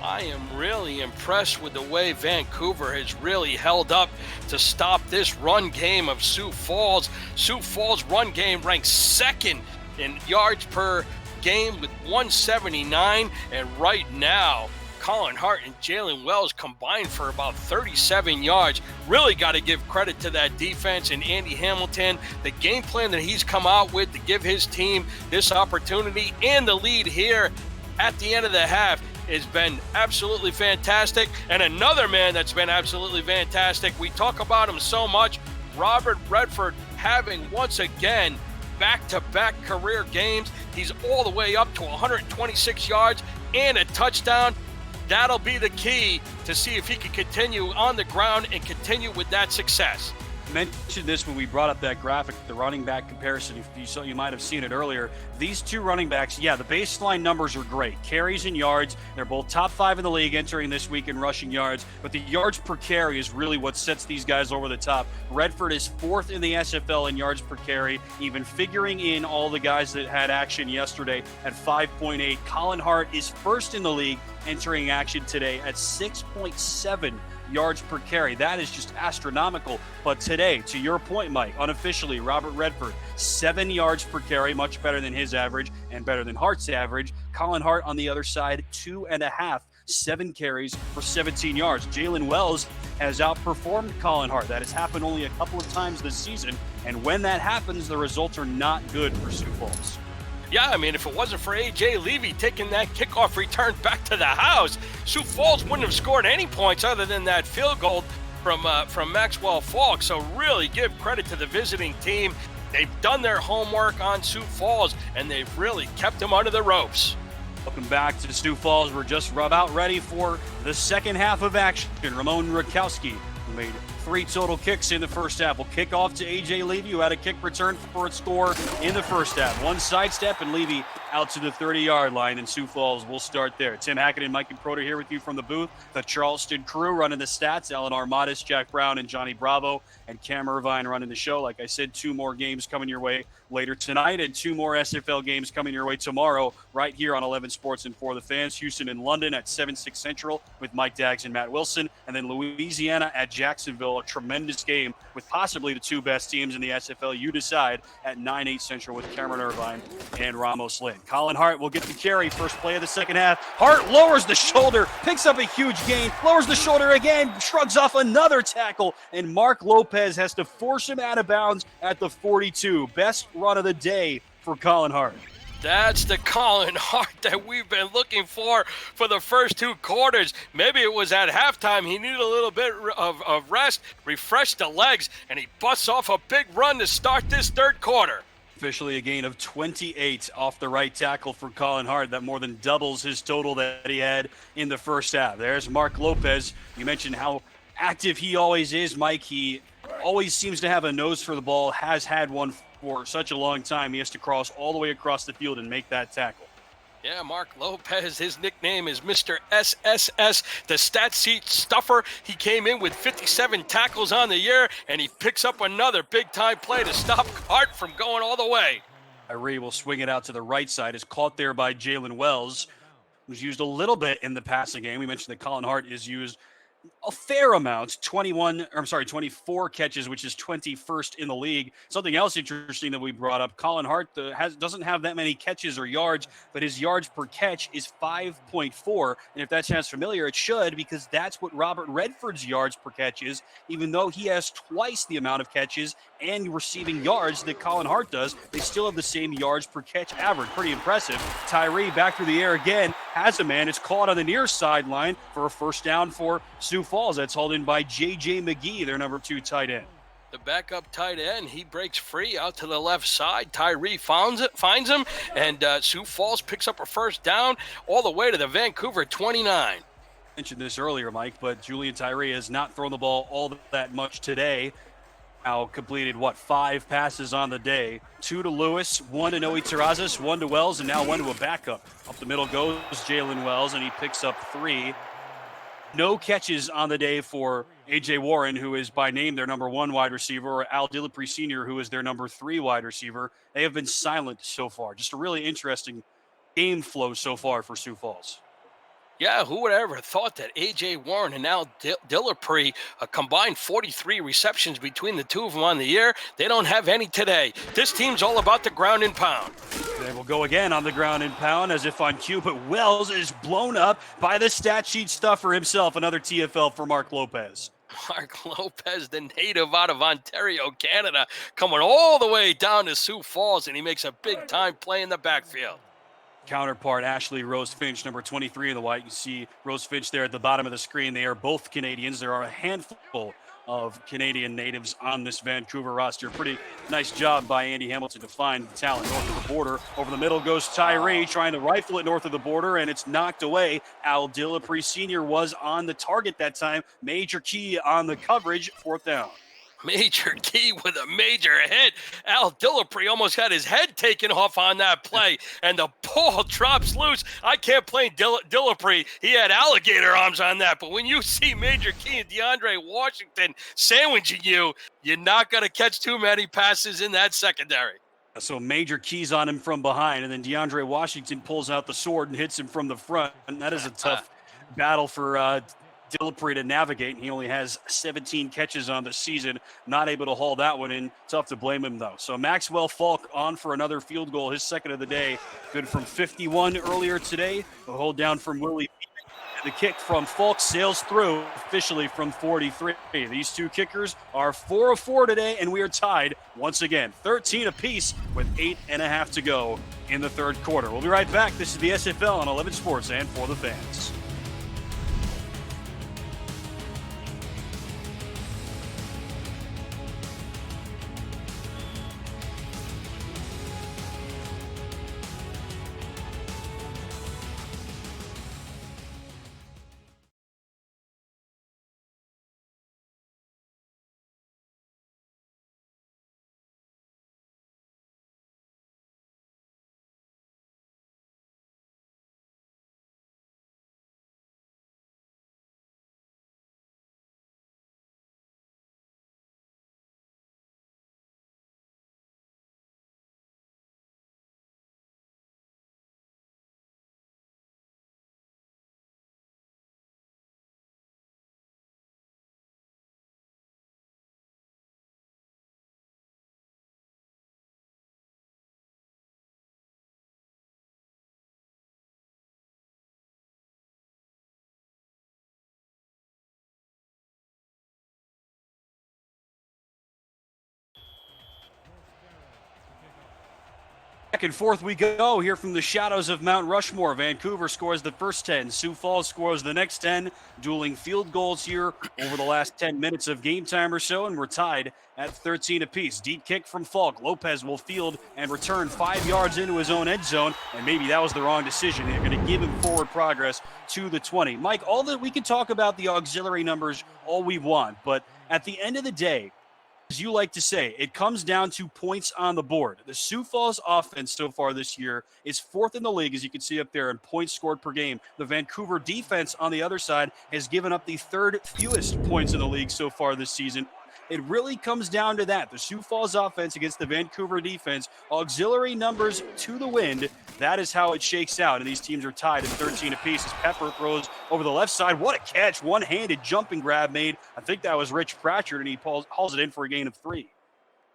I am really impressed with the way Vancouver has really held up to stop this run game of Sioux Falls. Sioux Falls run game ranks 2nd in yards per game with 179, and right now Colin Hart and Jalen Wells combined for about 37 yards. Really got to give credit to that defense and Andy Hamilton, the game plan that he's come out with to give his team this opportunity and the lead here at the end of the half has been absolutely fantastic. And another man that's been absolutely fantastic, we talk about him so much, Robert Redford, having once again back-to-back career games. He's all the way up to 126 yards and a touchdown. That'll be the key to see if he can continue on the ground and continue with that success. Mentioned this when we brought up that graphic, the running back comparison. If you saw, you might have seen it earlier. These 2 running backs, the baseline numbers are great. Carries and yards, they're both top 5 in the league entering this week in rushing yards, but the yards per carry is really what sets these guys over the top. Redford is 4th in the SFL in yards per carry, even figuring in all the guys that had action yesterday at 5.8. Colin Hart is 1st in the league entering action today at 6.7 yards per carry. That is just astronomical. But today, to your point, Mike, unofficially, Robert Redford, 7 yards per carry, much better than his average and better than Hart's average. Colin Hart on the other side, 2.5 7 carries for 17 yards. Jalen Wells has outperformed Colin Hart. That has happened only a couple of times this season, and when that happens, the results are not good for Sioux Falls. Yeah, I mean, if it wasn't for A.J. Levy taking that kickoff return back to the house, Sioux Falls wouldn't have scored any points other than that field goal from Maxwell Falk. So really give credit to the visiting team. They've done their homework on Sioux Falls, and they've really kept them under the ropes. Welcome back to Sioux Falls. We're just about ready for the second half of action. Ramon Rakowski, who made 3 total kicks in the first half, will kick off to A.J. Levy, who had a kick return for a score in the first half. 1 sidestep, and Levy out to the 30-yard line, and Sioux Falls will start there. Tim Hackett and Mike Proter here with you from the booth. The Charleston crew running the stats. Alan Armadas, Jack Brown, and Johnny Bravo, and Cam Irvine running the show. Like I said, 2 more games coming your way later tonight, and 2 more SFL games coming your way tomorrow right here on 11 Sports and For the Fans. Houston and London at 7-6 Central with Mike Daggs and Matt Wilson, and then Louisiana at Jacksonville, a tremendous game with possibly the 2 best teams in the SFL. You decide at 9-8 Central with Cameron Irvine and Ramos Lynn. Colin Hart will get the carry. First play of the second half. Hart lowers the shoulder, picks up a huge gain, lowers the shoulder again, shrugs off another tackle, and Mark Lopez has to force him out of bounds at the 42. Best run of the day for Colin Hart. That's the Colin Hart that we've been looking for the first 2 quarters. Maybe it was at halftime. He needed a little bit of rest, refresh the legs, and he busts off a big run to start this third quarter. Officially a gain of 28 off the right tackle for Colin Hart. That more than doubles his total that he had in the first half. There's Mark Lopez. You mentioned how active he always is, Mike. He always seems to have a nose for the ball, has had one for such a long time. He has to cross all the way across the field and make that tackle. Yeah, Mark Lopez, his nickname is Mr. SSS, the stat sheet stuffer. He came in with 57 tackles on the year, and he picks up another big-time play to stop Hart from going all the way. Tyree will swing it out to the right side. Is caught there by Jalen Wells, who's used a little bit in the passing game. We mentioned that Colin Hart is used a fair amount, 24 catches, which is 21st in the league. Something else interesting that we brought up, Colin Hart doesn't have that many catches or yards, but his yards per catch is 5.4. And if that sounds familiar, it should, because that's what Robert Redford's yards per catch is, even though he has twice the amount of catches and receiving yards that Colin Hart does. They still have the same yards per catch average. Pretty impressive. Tyree back through the air again, has a man. It's caught on the near sideline for a first down for Sioux Falls. That's hauled in by J.J. McGee, their number 2 tight end. The backup tight end, he breaks free out to the left side. Tyree finds him, and Sioux Falls picks up a first down all the way to the Vancouver 29. I mentioned this earlier, Mike, but Julian Tyree has not thrown the ball all that much today. Now completed, 5 passes on the day. 2 to Lewis, 1 to Noe Terrazas, 1 to Wells, and now 1 to a backup. Up the middle goes Jalen Wells, and he picks up 3. No catches on the day for A.J. Warren, who is by name their number 1 wide receiver, or Al Dillapre Sr., who is their number 3 wide receiver. They have been silent so far. Just a really interesting game flow so far for Sioux Falls. Yeah, who would have ever thought that A.J. Warren and Al Dillapre combined 43 receptions between the 2 of them on the year? They don't have any today. This team's all about the ground and pound. They will go again on the ground and pound as if on cue, but Wells is blown up by the stat sheet stuffer himself. Another TFL for Mark Lopez. Mark Lopez, the native out of Ontario, Canada, coming all the way down to Sioux Falls, and he makes a big-time play in the backfield. Counterpart Ashley Rose Finch, number 23 in the white. You see Rose Finch there at the bottom of the screen. They are both Canadians. There are a handful of Canadian natives on this Vancouver roster. Pretty nice job by Andy Hamilton to find the talent north of the border. Over the middle goes Tyree, trying to rifle it north of the border, and it's knocked away. Al Dillapre Sr. was on the target that time. Major key on the coverage, 4th down. Major key with a major hit. Al Dillapre almost had his head taken off on that play, and the ball drops loose. I can't blame Dillapre. He had alligator arms on that, but when you see Major Key and DeAndre Washington sandwiching you, you're not going to catch too many passes in that secondary. So Major Key's on him from behind, and then DeAndre Washington pulls out the sword and hits him from the front, and that is a tough battle for Dillapre to navigate. He only has 17 catches on the season, not able to haul that one in. Tough to blame him, though. So Maxwell Falk on for another field goal, his second of the day. Good from 51 earlier today. A hold down from Willie. The kick from Falk sails through officially from 43. These two kickers are 4 of 4 today, and we are tied once again, 13 apiece with 8.5 to go in the third quarter. We'll be right back. This is the SFL on 11 Sports and For the Fans. Back and forth we go here from the shadows of Mount Rushmore. Vancouver scores the first 10. Sioux Falls scores the next 10. Dueling field goals here over the last 10 minutes of game time or so, and we're tied at 13 apiece. Deep kick from Falk. Lopez will field and return 5 yards into his own end zone, and maybe that was the wrong decision. They're going to give him forward progress to the 20. Mike, all that we can talk about the auxiliary numbers all we want, but at the end of the day, as you like to say, it comes down to points on the board. The Sioux Falls offense so far this year is 4th in the league, as you can see up there, in points scored per game. The Vancouver defense on the other side has given up the 3rd fewest points in the league so far this season. It really comes down to that. The Sioux Falls offense against the Vancouver defense, auxiliary numbers to the wind. That is how it shakes out, and these teams are tied at 13 apiece as Pepper throws over the left side. What a catch, one-handed jumping grab made. I think that was Rich Pratchard, and he hauls it in for a gain of 3.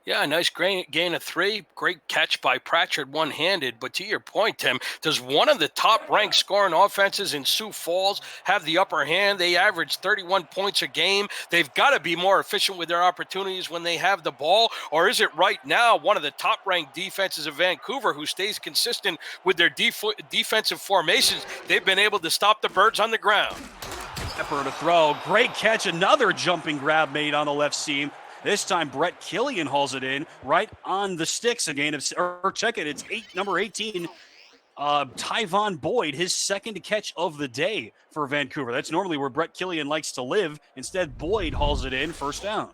Yeah, nice gain of 3. Great catch by Pratchard one-handed. But to your point, Tim, does one of the top-ranked scoring offenses in Sioux Falls have the upper hand? They average 31 points a game. They've got to be more efficient with their opportunities when they have the ball. Or is it right now one of the top-ranked defenses of Vancouver who stays consistent with their defensive formations? They've been able to stop the birds on the ground. Pepper to throw. Great catch. Another jumping grab made on the left seam. This time, Brett Killian hauls it in right on the sticks. A gain of, or check it, it's number 18, Tyvon Boyd, his second catch of the day for Vancouver. That's normally where Brett Killian likes to live. Instead, Boyd hauls it in, first down.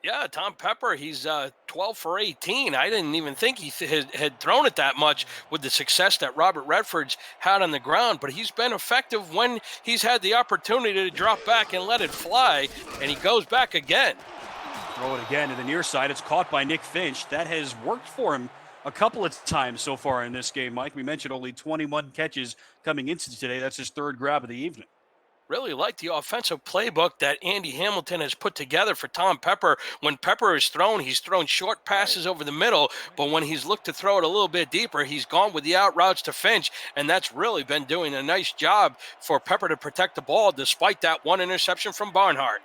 Yeah, Tom Pepper, he's 12 for 18. I didn't even think he had thrown it that much with the success that Robert Redford's had on the ground, but he's been effective when he's had the opportunity to drop back and let it fly, and he goes back again. Throw it again to the near side. It's caught by Nick Finch. That has worked for him a couple of times so far in this game, Mike. We mentioned only 21 catches coming into today. That's his 3rd grab of the evening. Really like the offensive playbook that Andy Hamilton has put together for Tom Pepper. When Pepper is thrown, he's thrown short passes over the middle, but when he's looked to throw it a little bit deeper, he's gone with the out routes to Finch, and that's really been doing a nice job for Pepper to protect the ball despite that one interception from Barnett.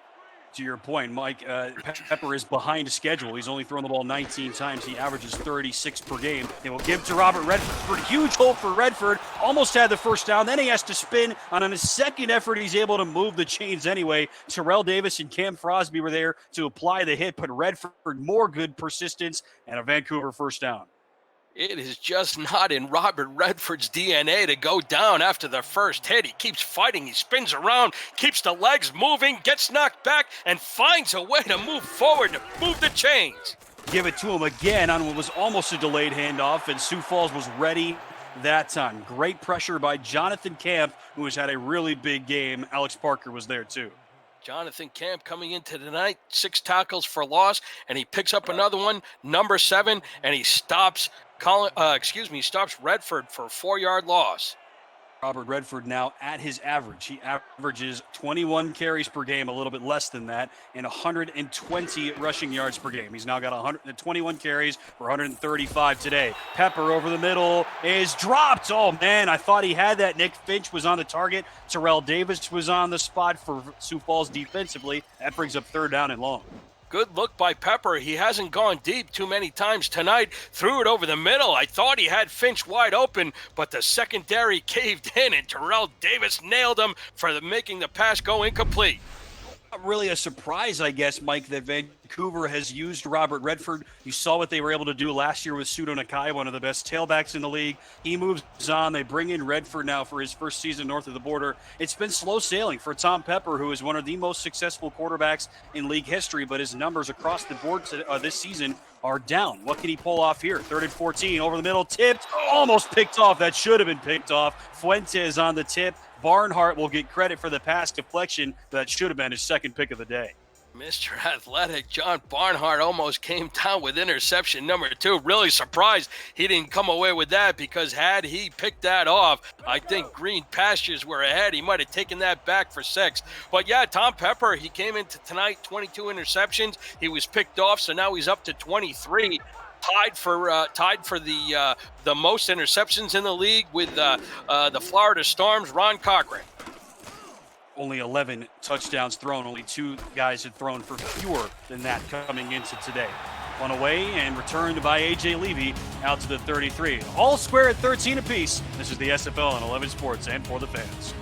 To your point, Mike, Pepper is behind schedule. He's only thrown the ball 19 times. He averages 36 per game. They will give to Robert Redford. Huge hole for Redford. Almost had the first down. Then he has to spin. On his second effort, he's able to move the chains anyway. Terrell Davis and Cam Frosby were there to apply the hit, but Redford, more good persistence, and a Vancouver first down. It is just not in Robert Redford's DNA to go down after the first hit. He keeps fighting. He spins around, keeps the legs moving, gets knocked back, and finds a way to move forward, to move the chains. Give it to him again on what was almost a delayed handoff, and Sioux Falls was ready that time. Great pressure by Jonathan Camp, who has had a really big game. Alex Parker was there too. Jonathan Camp coming into tonight, 6 tackles for loss, and he picks up another one, number 7, and he stops stops Redford for a 4-yard loss. Robert Redford now at his average. He averages 21 carries per game, a little bit less than that, and 120 rushing yards per game. He's now got 121 carries for 135 today. Pepper over the middle is dropped. Oh, man, I thought he had that. Nick Finch was on the target. Terrell Davis was on the spot for Sioux Falls defensively. That brings up third down and long. Good look by Pepper. He hasn't gone deep too many times tonight. Threw it over the middle. I thought he had Finch wide open, but the secondary caved in, and Terrell Davis nailed him for making the pass go incomplete. Not really a surprise, I guess, Mike, that Vancouver has used Robert Redford. You saw what they were able to do last year with Sudo Nakai, one of the best tailbacks in the league. He moves on. They bring in Redford now for his first season north of the border. It's been slow sailing for Tom Pepper, who is one of the most successful quarterbacks in league history, but his numbers across the board this season are down. What can he pull off here? 3rd and 14, over the middle, tipped, almost picked off. That should have been picked off. Fuentes on the tip. Barnhart will get credit for the pass deflection. That should have been his second pick of the day. Mr. Athletic John Barnhart almost came down with interception number 2. Really surprised he didn't come away with that, because had he picked that off, I think Green Pastures were ahead. He might have taken that back for 6. But yeah, Tom Pepper, he came into tonight 22 interceptions. He was picked off, so now he's up to 23. Tied for the most interceptions in the league with the Florida Storm's Ron Cochran. Only 11 touchdowns thrown. Only 2 guys had thrown for fewer than that coming into today. One away and returned by A.J. Levy out to the 33. All square at 13 apiece. This is the SFL on 11 Sports and for the fans.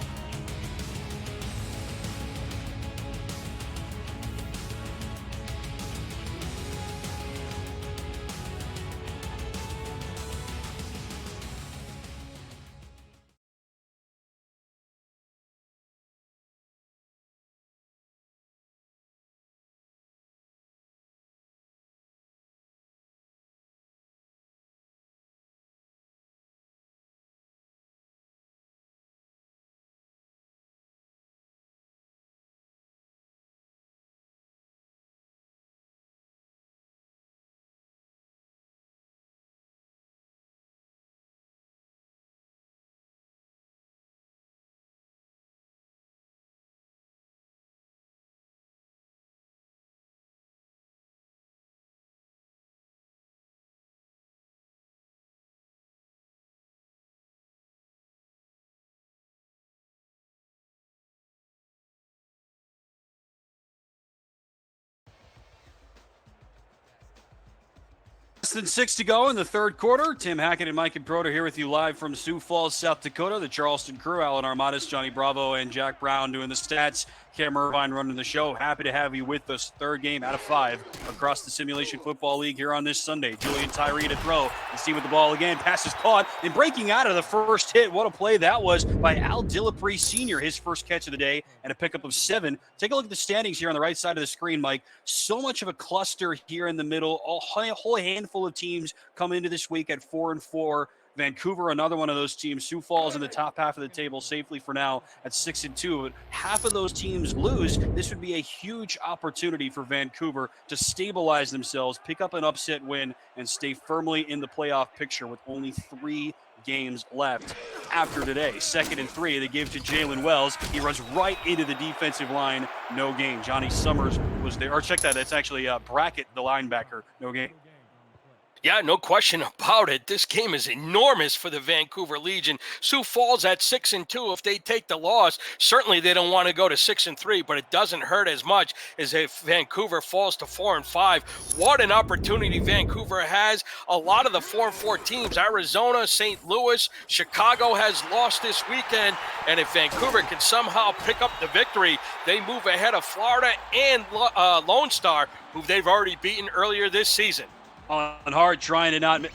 Less than 6 to go in the third quarter. Tim Hackett and Mike and Broder here with you live from Sioux Falls, South Dakota. The Charleston crew, Alan Armadas, Johnny Bravo, and Jack Brown doing the stats. Cam Irvine running the show. Happy to have you with us. Third game out of 5 across the Simulation Football League here on this Sunday. Julian Tyree to throw. He's team with the ball again. Pass is caught. And breaking out of the first hit. What a play that was by Al Dillapre Sr., his first catch of the day, and a pickup of 7. Take a look at the standings here on the right side of the screen, Mike. So much of a cluster here in the middle. A whole handful of teams come into this week at 4-4. Vancouver, another one of those teams. Sioux Falls in the top half of the table safely for now at 6-2. But half of those teams lose. This would be a huge opportunity for Vancouver to stabilize themselves, pick up an upset win, and stay firmly in the playoff picture with only 3 games left after today. 2nd and 3, they give to Jalen Wells. He runs right into the defensive line. No gain. Johnny Summers was there. Or check that. That's actually Brackett, the linebacker. No gain. Yeah, no question about it. This game is enormous for the Vancouver Legion. Sioux Falls at 6-2. If they take the loss, certainly they don't want to go to 6-3, but it doesn't hurt as much as if Vancouver falls to 4-5. What an opportunity Vancouver has. A lot of the 4-4 teams, Arizona, St. Louis, Chicago has lost this weekend, and if Vancouver can somehow pick up the victory, they move ahead of Florida and Lone Star, who they've already beaten earlier this season. On hard, trying to not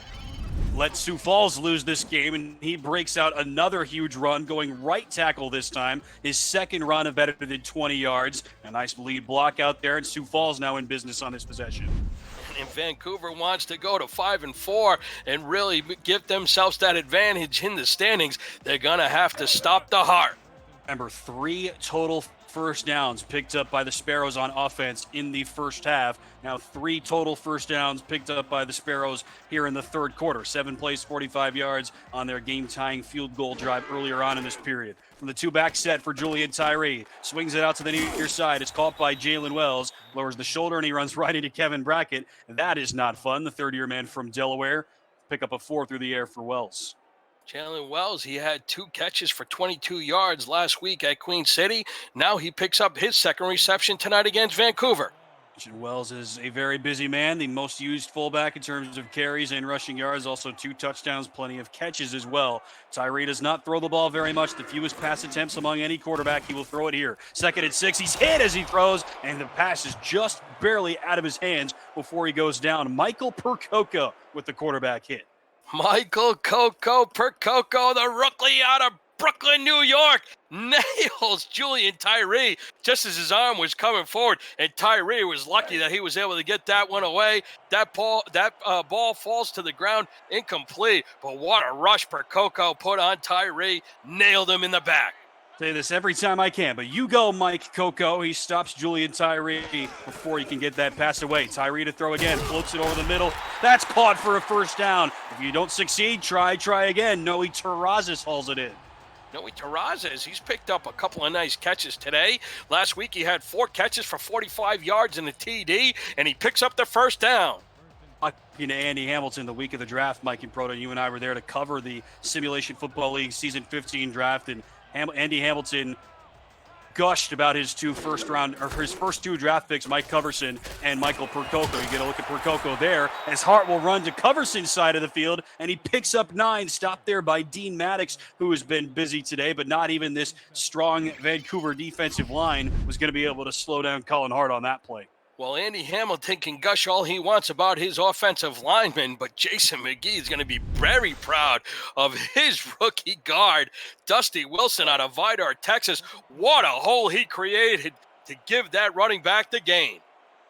let Sioux Falls lose this game, and he breaks out another huge run, going right tackle this time. His second run of better than 20 yards. A nice lead block out there, and Sioux Falls now in business on this possession. And Vancouver wants to go to 5-4 and really give themselves that advantage in the standings. They're going to have to stop the heart. Remember, 3 total first downs picked up by the Sparrows on offense in the first half. Now 3 total first downs picked up by the Sparrows here in the third quarter. 7 plays, 45 yards on their game-tying field goal drive earlier on in this period. From the two-back set for Julian Tyree. Swings it out to the near side. It's caught by Jalen Wells. Lowers the shoulder, and he runs right into Kevin Brackett. That is not fun. The third-year man from Delaware. Pick up a 4 through the air for Wells. Jalen Wells, he had 2 catches for 22 yards last week at Queen City. Now he picks up his second reception tonight against Vancouver. Wells is a very busy man, the most used fullback in terms of carries and rushing yards, also 2 touchdowns, plenty of catches as well. Tyree does not throw the ball very much, the fewest pass attempts among any quarterback. He will throw it here. 2nd and 6, he's hit as he throws, and the pass is just barely out of his hands before he goes down. Michael Percoco with the quarterback hit. Michael Coco Percoco, the rookie out of Brooklyn, New York, nails Julian Tyree just as his arm was coming forward, and Tyree was lucky that he was able to get that one away. That ball falls to the ground incomplete, but what a rush Percoco put on Tyree, nailed him in the back. Say this every time I can, but you go, Mike Coco. He stops Julian Tyree before he can get that pass away. Tyree to throw again, floats it over the middle. That's caught for a first down. If you don't succeed, try again. Noe Terrazas hauls it in. Noe Terrazas, he's picked up a couple of nice catches today. Last week he had 4 catches for 45 yards in the TD, and he picks up the first down. Talking to Andy Hamilton the week of the draft, Mike and Proto, you and I were there to cover the Simulation Football League Season 15 draft, and Andy Hamilton gushed about his first 2 draft picks, Mike Coverson and Michael Percoco. You get a look at Percoco there, as Hart will run to Coverson's side of the field, and he picks up 9, stopped there by Dean Maddox, who has been busy today, but not even this strong Vancouver defensive line was going to be able to slow down Colin Hart on that play. Well, Andy Hamilton can gush all he wants about his offensive lineman, but Jason McGee is going to be very proud of his rookie guard, Dusty Wilson out of Vidar, Texas. What a hole he created to give that running back the gain.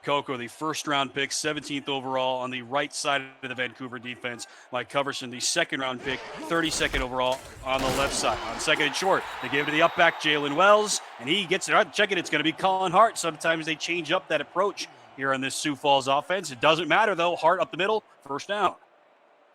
Coco, the first-round pick, 17th overall on the right side of the Vancouver defense. Mike Coverson, the second-round pick, 32nd overall on the left side. On 2nd and short, they gave it to the up-back Jalen Wells, and he gets it. Check it, it's going to be Colin Hart. Sometimes they change up that approach here on this Sioux Falls offense. It doesn't matter, though. Hart up the middle, first down.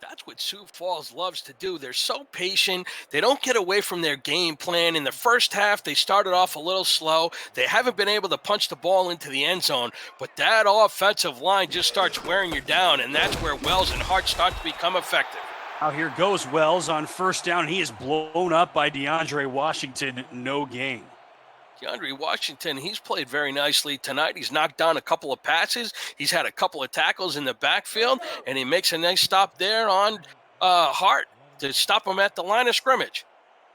That's what Sioux Falls loves to do. They're so patient. They don't get away from their game plan. In the first half, they started off a little slow. They haven't been able to punch the ball into the end zone, but that offensive line just starts wearing you down, and that's where Wells and Hart start to become effective. Now here goes Wells on first down. He is blown up by DeAndre Washington. No gain. DeAndre Washington, he's played very nicely tonight. He's knocked down a couple of passes. He's had a couple of tackles in the backfield, and he makes a nice stop there on Hart to stop him at the line of scrimmage.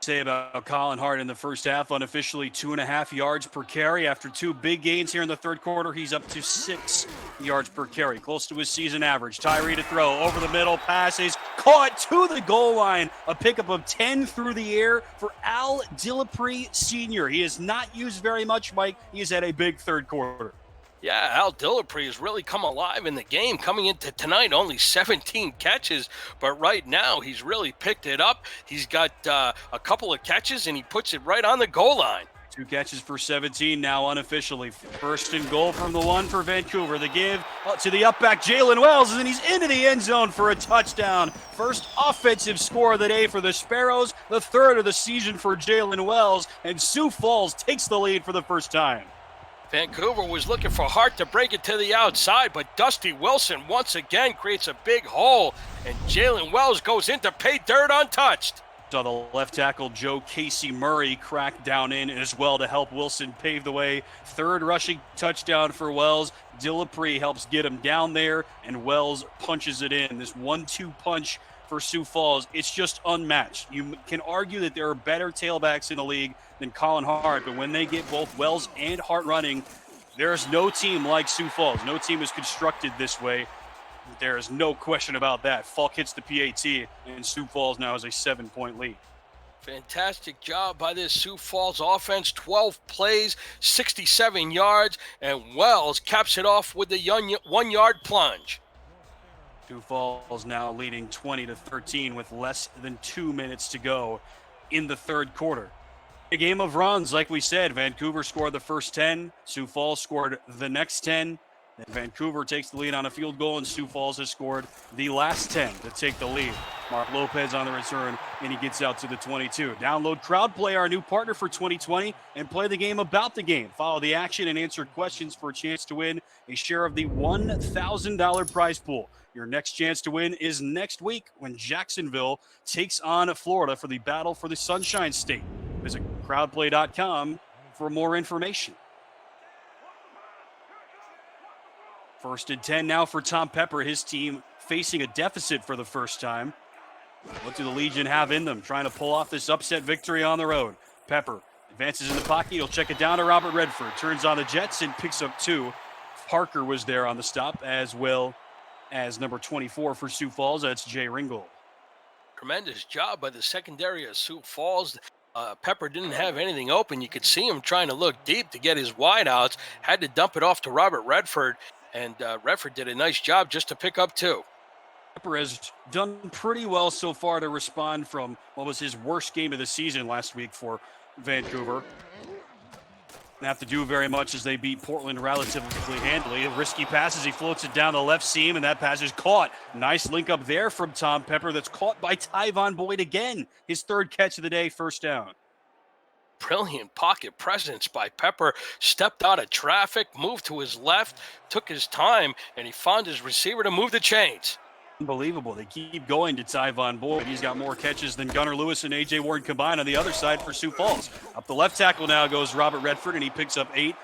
Say about Colin Hart in the first half, unofficially 2.5 yards per carry. After 2 big gains here in the third quarter, he's up to 6 yards per carry, close to his season average. Tyree to throw, over the middle, passes, caught to the goal line. A pickup of 10 through the air for Al Dillapre Sr. He is not used very much, Mike. He's had a big third quarter. Yeah, Al Dillapre has really come alive in the game. Coming into tonight, only 17 catches, but right now he's really picked it up. He's got a couple of catches, and he puts it right on the goal line. 2 catches for 17 now unofficially. 1st and goal from the 1 for Vancouver. The give to the up-back Jalen Wells, and then he's into the end zone for a touchdown. First offensive score of the day for the Sparrows, the 3rd of the season for Jalen Wells, and Sioux Falls takes the lead for the first time. Vancouver was looking for Hart to break it to the outside, but Dusty Wilson once again creates a big hole, and Jalen Wells goes in to pay dirt untouched. Saw the left tackle Joe Casey Murray crack down in as well to help Wilson pave the way. 3rd rushing touchdown for Wells. Dillapre helps get him down there, and Wells punches it in. This 1-2 punch for Sioux Falls, it's just unmatched. You can argue that there are better tailbacks in the league than Colin Hart, but when they get both Wells and Hart running, there's no team like Sioux Falls. No team is constructed this way. There is no question about that. Falk hits the PAT, and Sioux Falls now has a 7-point lead. Fantastic job by this Sioux Falls offense. 12 plays, 67 yards, and Wells caps it off with the 1-yard plunge. Sioux Falls now leading 20-13 with less than 2 minutes to go in the third quarter. A game of runs, like we said. Vancouver scored the first 10. Sioux Falls scored the next 10. Then Vancouver takes the lead on a field goal, and Sioux Falls has scored the last 10 to take the lead. Mark Lopez on the return, and he gets out to the 22. Download CrowdPlay, our new partner for 2020, and play the game about the game. Follow the action and answer questions for a chance to win a share of the $1,000 prize pool. Your next chance to win is next week when Jacksonville takes on Florida for the battle for the Sunshine State. Visit crowdplay.com for more information. First and 10 now for Tom Pepper, his team facing a deficit for the first time. What do the Legion have in them? Trying to pull off this upset victory on the road. Pepper advances in the pocket. He'll check it down to Robert Redford. Turns on the Jets and picks up 2. Parker was there on the stop, as well as number 24 for Sioux Falls. That's Jay Ringgold. Tremendous job by the secondary of Sioux Falls. Pepper didn't have anything open. You could see him trying to look deep to get his wideouts. Had to dump it off to Robert Redford. And Redford did a nice job just to pick up 2. Pepper has done pretty well so far to respond from what was his worst game of the season last week for Vancouver. Didn't have to do very much as they beat Portland relatively handily. Risky passes, he floats it down the left seam, and that pass is caught. Nice link up there from Tom Pepper that's caught by Tyvon Boyd again. His 3rd catch of the day, first down. Brilliant pocket presence by Pepper. Stepped out of traffic, moved to his left, took his time, and he found his receiver to move the chains. Unbelievable. They keep going to Tyvon Boyd. He's got more catches than Gunnar Lewis and A.J. Ward combined on the other side for Sioux Falls. Up the left tackle now goes Robert Redford, and he picks up 8.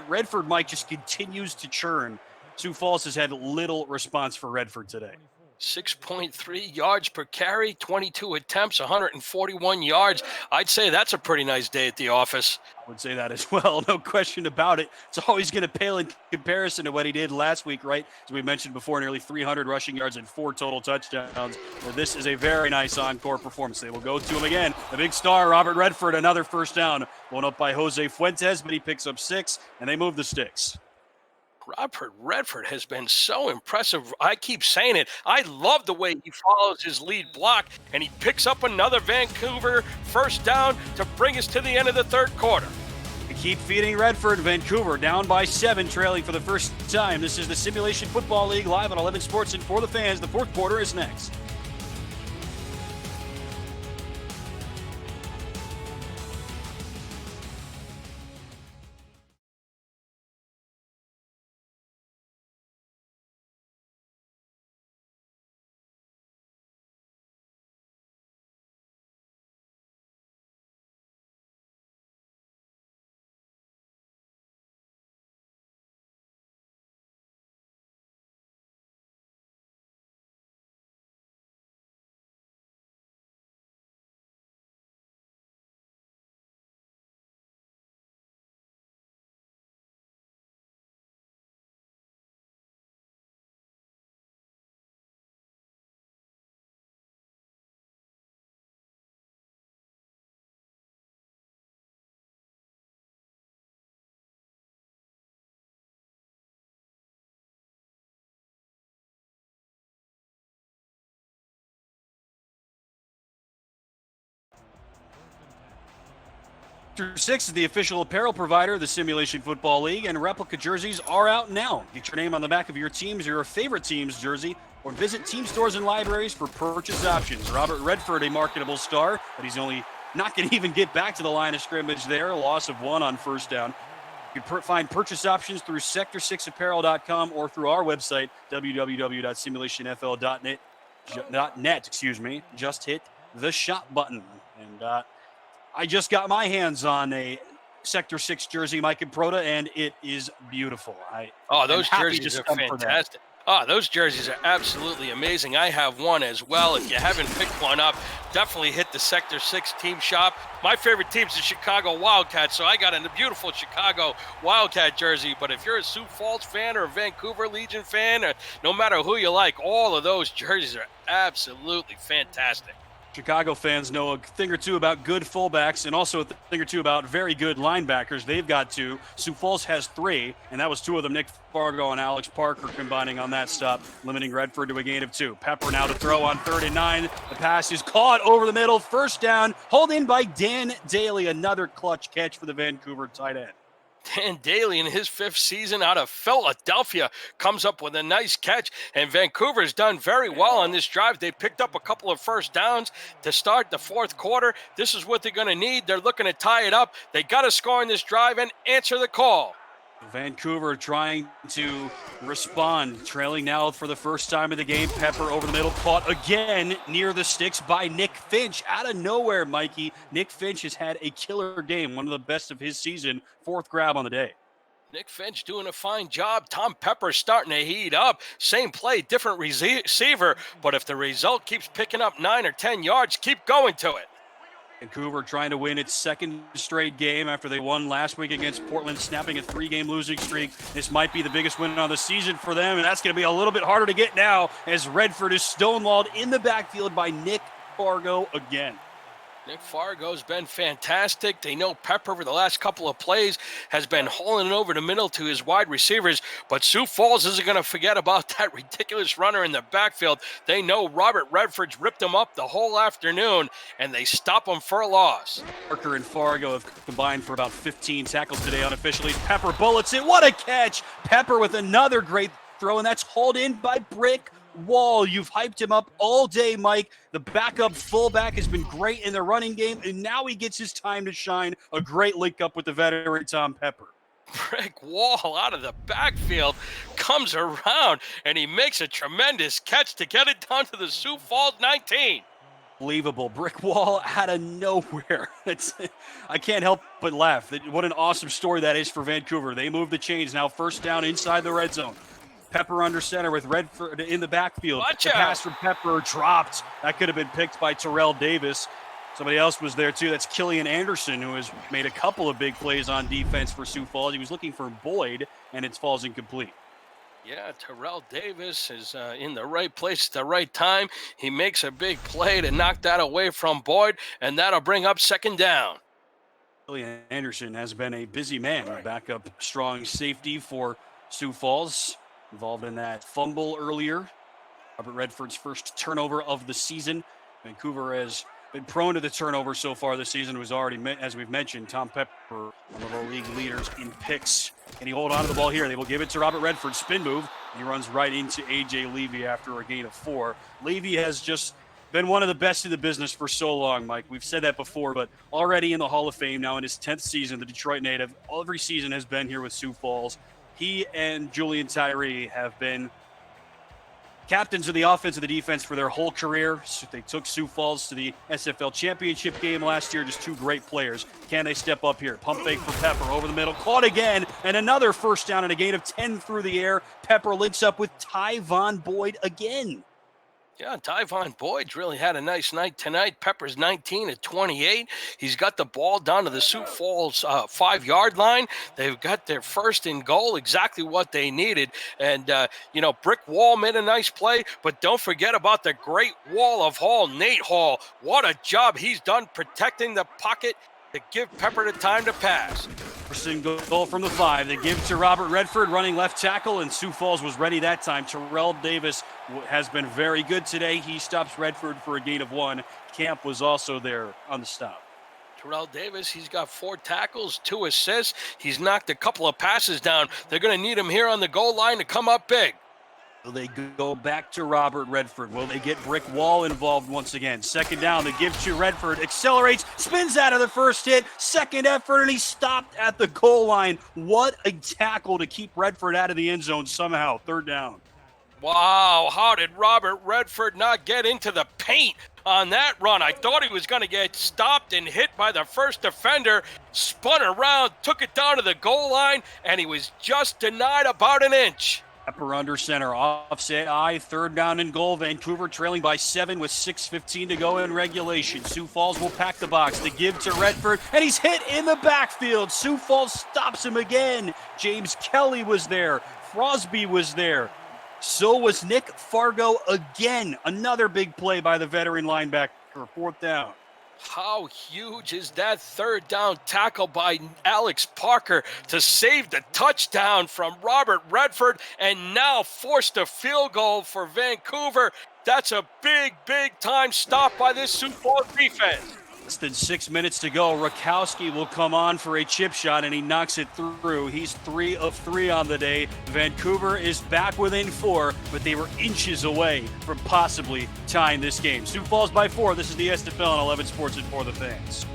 Redford, Mike, just continues to churn. Sioux Falls has had little response for Redford today. 6.3 yards per carry, 22 attempts, 141 yards. I'd say that's a pretty nice day at the office. I would say that as well, no question about it. It's always going to pale in comparison to what he did last week, right? As we mentioned before, nearly 300 rushing yards and 4 total touchdowns. Well, this is a very nice encore performance. They will go to him again. The big star, Robert Redford, another first down. Blown up by Jose Fuentes, but he picks up 6, and they move the sticks. Robert Redford has been so impressive. I keep saying it. I love the way he follows his lead block, and he picks up another Vancouver first down to bring us to the end of the 3rd quarter. We keep feeding Redford. Vancouver down by 7, trailing for the first time. This is the Simulation Football League live on 11 Sports and for the fans. The 4th quarter is next. Sector 6 is the official apparel provider of the Simulation Football League, and replica jerseys are out now. Get your name on the back of your team's or your favorite team's jersey, or visit team stores and libraries for purchase options. Robert Redford, a marketable star, but he's only not going to even get back to the line of scrimmage there. A loss of 1 on first down. You can find purchase options through sector6apparel.com or through our website, www.simulationfl.net. Just hit the shop button. And I just got my hands on a Sector 6 jersey, Mike and Proda, and it is beautiful. Those jerseys are fantastic. Those jerseys are absolutely amazing. I have one as well. If you haven't picked one up, definitely hit the Sector 6 team shop. My favorite team's the Chicago Wildcats, so I got a beautiful Chicago Wildcat jersey. But if you're a Sioux Falls fan or a Vancouver Legion fan, or no matter who you like, all of those jerseys are absolutely fantastic. Chicago fans know a thing or two about good fullbacks and also a thing or two about very good linebackers. They've got two. Sioux Falls has three, and that was two of them. Nick Fargo and Alex Parker combining on that stop, limiting Redford to a gain of 2. Pepper now to throw on 3rd and 9. The pass is caught over the middle. First down, hauled in by Dan Daly. Another clutch catch for the Vancouver tight end. Dan Daly in his 5th season out of Philadelphia comes up with a nice catch, and Vancouver's done very well on this drive. They picked up a couple of first downs to start the 4th quarter. This is what they're going to need. They're looking to tie it up. They got to score in this drive and answer the call. Vancouver trying to respond, trailing now for the first time in the game. Pepper over the middle, caught again near the sticks by Nick Finch. Out of nowhere, Mikey. Nick Finch has had a killer game, one of the best of his season. 4th grab on the day. Nick Finch doing a fine job. Tom Pepper starting to heat up. Same play, different receiver. But if the result keeps picking up 9 or 10 yards, keep going to it. Vancouver trying to win its 2nd straight game after they won last week against Portland, snapping a 3-game losing streak. This might be the biggest win of the season for them, and that's going to be a little bit harder to get now as Redford is stonewalled in the backfield by Nick Fargo again. Nick Fargo's been fantastic. They know Pepper for the last couple of plays has been hauling it over the middle to his wide receivers, but Sioux Falls isn't going to forget about that ridiculous runner in the backfield. They know Robert Redford's ripped him up the whole afternoon, and they stop him for a loss. Parker and Fargo have combined for about 15 tackles today unofficially. Pepper bullets it. What a catch! Pepper with another great throw, and that's hauled in by Brick Wall. You've hyped him up all day, Mike. The backup fullback has been great in the running game, and now he gets his time to shine. A great link up with the veteran Tom Pepper. Brick Wall out of the backfield comes around, and he makes a tremendous catch to get it down to the Sioux Falls 19. Unbelievable. Brick Wall out of nowhere. I can't help but laugh. What an awesome story that is for Vancouver. They move the chains now, 1st down inside the red zone. Pepper under center with Redford in the backfield. Watch the out. pass from Pepper dropped. That could have been picked by Terrell Davis. Somebody else was there too. That's Killian Anderson, who has made a couple of big plays on defense for Sioux Falls. He was looking for Boyd, and it falls incomplete. Yeah, Terrell Davis is in the right place at the right time. He makes a big play to knock that away from Boyd, and that'll bring up 2nd down. Killian Anderson has been a busy man, a backup strong safety for Sioux Falls. Involved in that fumble earlier. Robert Redford's first turnover of the season. Vancouver has been prone to the turnover so far this season. It was already, as we've mentioned, Tom Pepper, one of our league leaders in picks. Can he hold on to the ball here? They will give it to Robert Redford. Spin move. He runs right into A.J. Levy after a gain of 4. Levy has just been one of the best in the business for so long, Mike. We've said that before, but already in the Hall of Fame now in his 10th season, the Detroit native, every season has been here with Sioux Falls. He and Julian Tyree have been captains of the offense and the defense for their whole career. So they took Sioux Falls to the SFL championship game last year. Just 2 great players. Can they step up here? Pump fake for Pepper over the middle. Caught again. And another first down and a gain of 10 through the air. Pepper links up with Tyvon Boyd again. Yeah, Tyvon Boyd's really had a nice night tonight. Pepper's 19 at 28. He's got the ball down to the Sioux Falls 5-yard line. They've got their 1st and goal, exactly what they needed. And, Brick Wall made a nice play, but don't forget about the great wall of Hall, Nate Hall. What a job he's done protecting the pocket to give Pepper the time to pass. First and goal from the 5. They give to Robert Redford, running left tackle, and Sioux Falls was ready that time. Terrell Davis has been very good today. He stops Redford for a gain of 1. Camp was also there on the stop. Terrell Davis, he's got 4 tackles, 2 assists. He's knocked a couple of passes down. They're going to need him here on the goal line to come up big. Will they go back to Robert Redford? Will they get Brick Wall involved once again? 2nd down, they give to Redford, accelerates, spins out of the first hit, 2nd effort, and he stopped at the goal line. What a tackle to keep Redford out of the end zone somehow. 3rd down. Wow, how did Robert Redford not get into the paint on that run? I thought he was going to get stopped and hit by the first defender, spun around, took it down to the goal line, and he was just denied about an inch. Pepper under center, offset eye, 3rd down and goal. Vancouver trailing by 7 with 6:15 to go in regulation. Sioux Falls will pack the box. They give to Redford, and he's hit in the backfield. Sioux Falls stops him again. James Kelly was there. Crosby was there. So was Nick Fargo again. Another big play by the veteran linebacker. for 4th down. How huge is that 3rd down tackle by Alex Parker to save the touchdown from Robert Redford and now forced a field goal for Vancouver? That's a big, big time stop by this Sioux Falls defense. Less than 6 minutes to go. Rakowski will come on for a chip shot, and he knocks it through. He's 3 of 3 on the day. Vancouver is back within 4, but they were inches away from possibly tying this game. Sioux Falls by 4. This is the S15 on 11 Sports and For the Fans.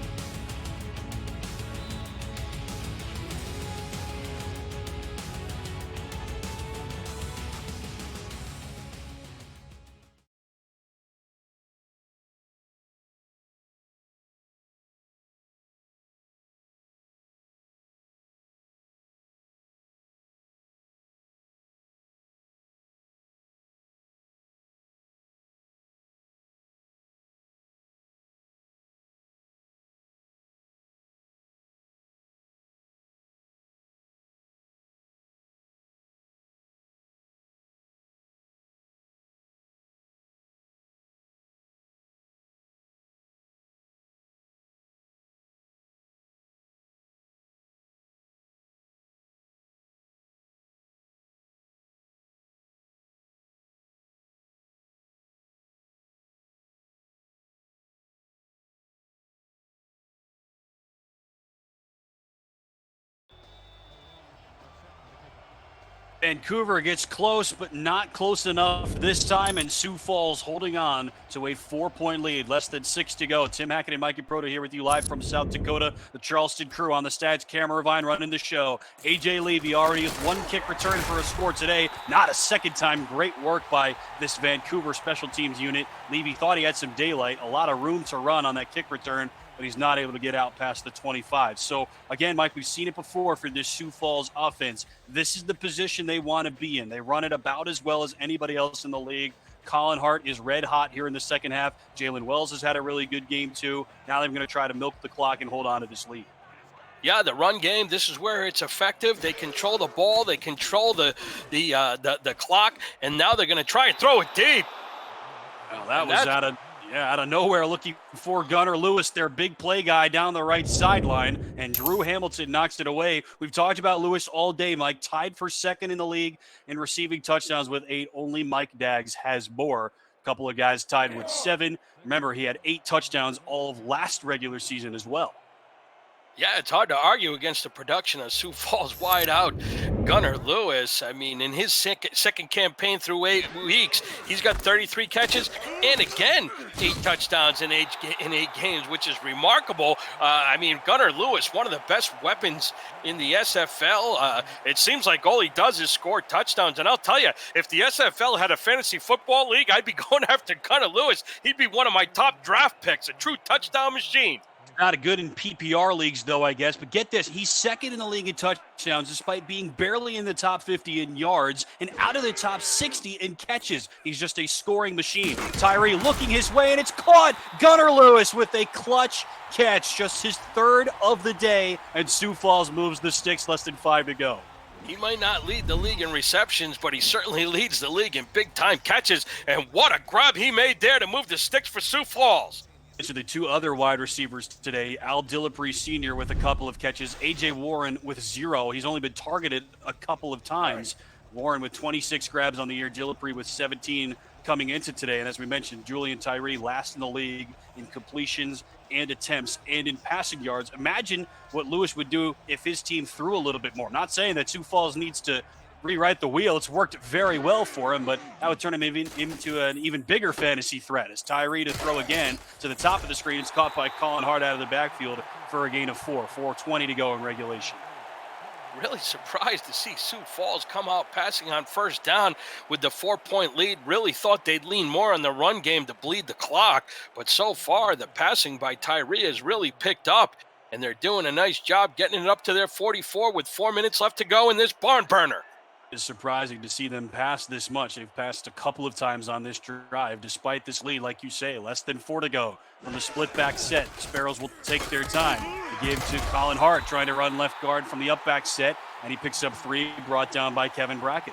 Vancouver gets close, but not close enough this time, and Sioux Falls holding on to a 4-point lead. Less than 6 to go. Tim Hackett and Mikey Proto here with you live from South Dakota. The Charleston crew on the Stats Camera Vine running the show. AJ Levy already with 1 kick return for a score today. Not a second time. Great work by this Vancouver special teams unit. Levy thought he had some daylight, a lot of room to run on that kick return, but he's not able to get out past the 25. So, again, Mike, we've seen it before for this Sioux Falls offense. This is the position they want to be in. They run it about as well as anybody else in the league. Colin Hart is red hot here in the second half. Jalen Wells has had a really good game, too. Now they're going to try to milk the clock and hold on to this lead. Yeah, the run game, this is where it's effective. They control the ball. They control the clock. And now they're going to try and throw it deep. Well, that was out of nowhere, looking for Gunnar Lewis, their big play guy down the right sideline, and Drew Hamilton knocks it away. We've talked about Lewis all day, Mike, tied for second in the league in receiving touchdowns with 8. Only Mike Daggs has more. A couple of guys tied with 7. Remember, he had 8 touchdowns all of last regular season as well. Yeah, it's hard to argue against the production of Sioux Falls wide out Gunnar Lewis. I mean, in his second campaign through 8 weeks, he's got 33 catches and, again, 8 touchdowns in 8 games, which is remarkable. I mean, Gunnar Lewis, one of the best weapons in the SFL. It seems like all he does is score touchdowns. And I'll tell you, if the SFL had a fantasy football league, I'd be going after Gunnar Lewis. He'd be one of my top draft picks, a true touchdown machine. Not a good in PPR leagues, though, I guess. But get this, he's second in the league in touchdowns despite being barely in the top 50 in yards and out of the top 60 in catches. He's just a scoring machine. Tyree looking his way, and it's caught. Gunnar Lewis with a clutch catch, just his 3rd of the day, and Sioux Falls moves the sticks, less than 5 to go. He might not lead the league in receptions, but he certainly leads the league in big-time catches. And what a grab he made there to move the sticks for Sioux Falls. To the 2 other wide receivers today, Al Dillapre Sr. with a couple of catches, A.J. Warren with 0. He's only been targeted a couple of times. Warren with 26 grabs on the year, Dillapre with 17 coming into today. And as we mentioned, Julian Tyree last in the league in completions and attempts and in passing yards. Imagine what Lewis would do if his team threw a little bit more. Not saying that Sioux Falls needs to rewrite the wheel. It's worked very well for him, but that would turn him into an even bigger fantasy threat. As Tyree to throw again to the top of the screen. It's caught by Colin Hart out of the backfield for a gain of 4. 4:20 to go in regulation. Really surprised to see Sioux Falls come out passing on first down with the 4-point lead. Really thought they'd lean more on the run game to bleed the clock, but so far the passing by Tyree has really picked up, and they're doing a nice job getting it up to their 44 with 4 minutes left to go in this barn burner. It's surprising to see them pass this much. They've passed a couple of times on this drive, despite this lead, like you say, less than 4 to go from the split back set. Sparrows will take their time. They give to Colin Hart, trying to run left guard from the up back set, and he picks up 3, brought down by Kevin Brackett.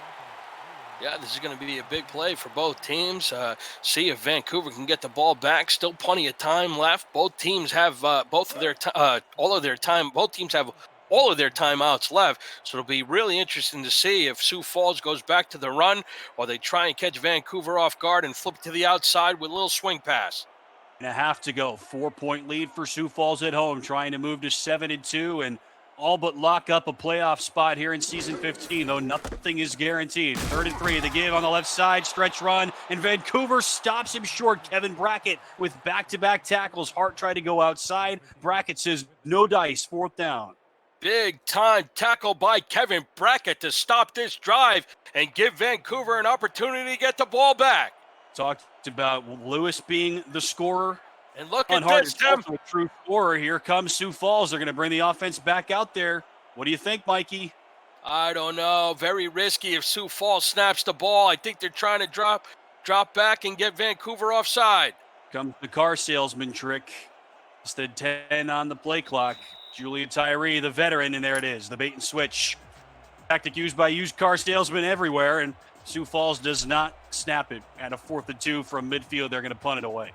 Yeah, this is going to be a big play for both teams. See if Vancouver can get the ball back. Still plenty of time left. Both teams have all of their time. Both teams have all of their timeouts left. So it'll be really interesting to see if Sioux Falls goes back to the run or they try and catch Vancouver off guard and flip to the outside with a little swing pass. And a half to go. 4-point lead for Sioux Falls at home, trying to move to 7-2 and all but lock up a playoff spot here in season 15, though nothing is guaranteed. 3rd and 3, the give on the left side, stretch run, and Vancouver stops him short. Kevin Brackett with back-to-back tackles. Hart tried to go outside. Brackett says no dice, 4th down. Big time tackle by Kevin Brackett to stop this drive and give Vancouver an opportunity to get the ball back. Talked about Lewis being the scorer. And look On at Hart this, is Tim. also a true scorer. Here comes Sioux Falls. They're going to bring the offense back out there. What do you think, Mikey? I don't know. Very risky if Sioux Falls snaps the ball. I think they're trying to drop back and get Vancouver offside. Comes the car salesman trick. Instead 10 on the play clock. Julia Tyree, the veteran, and there it is, the bait and switch. Tactic used by used car salesmen everywhere, and Sioux Falls does not snap it. At a 4th and 2 from midfield, they're going to punt it away.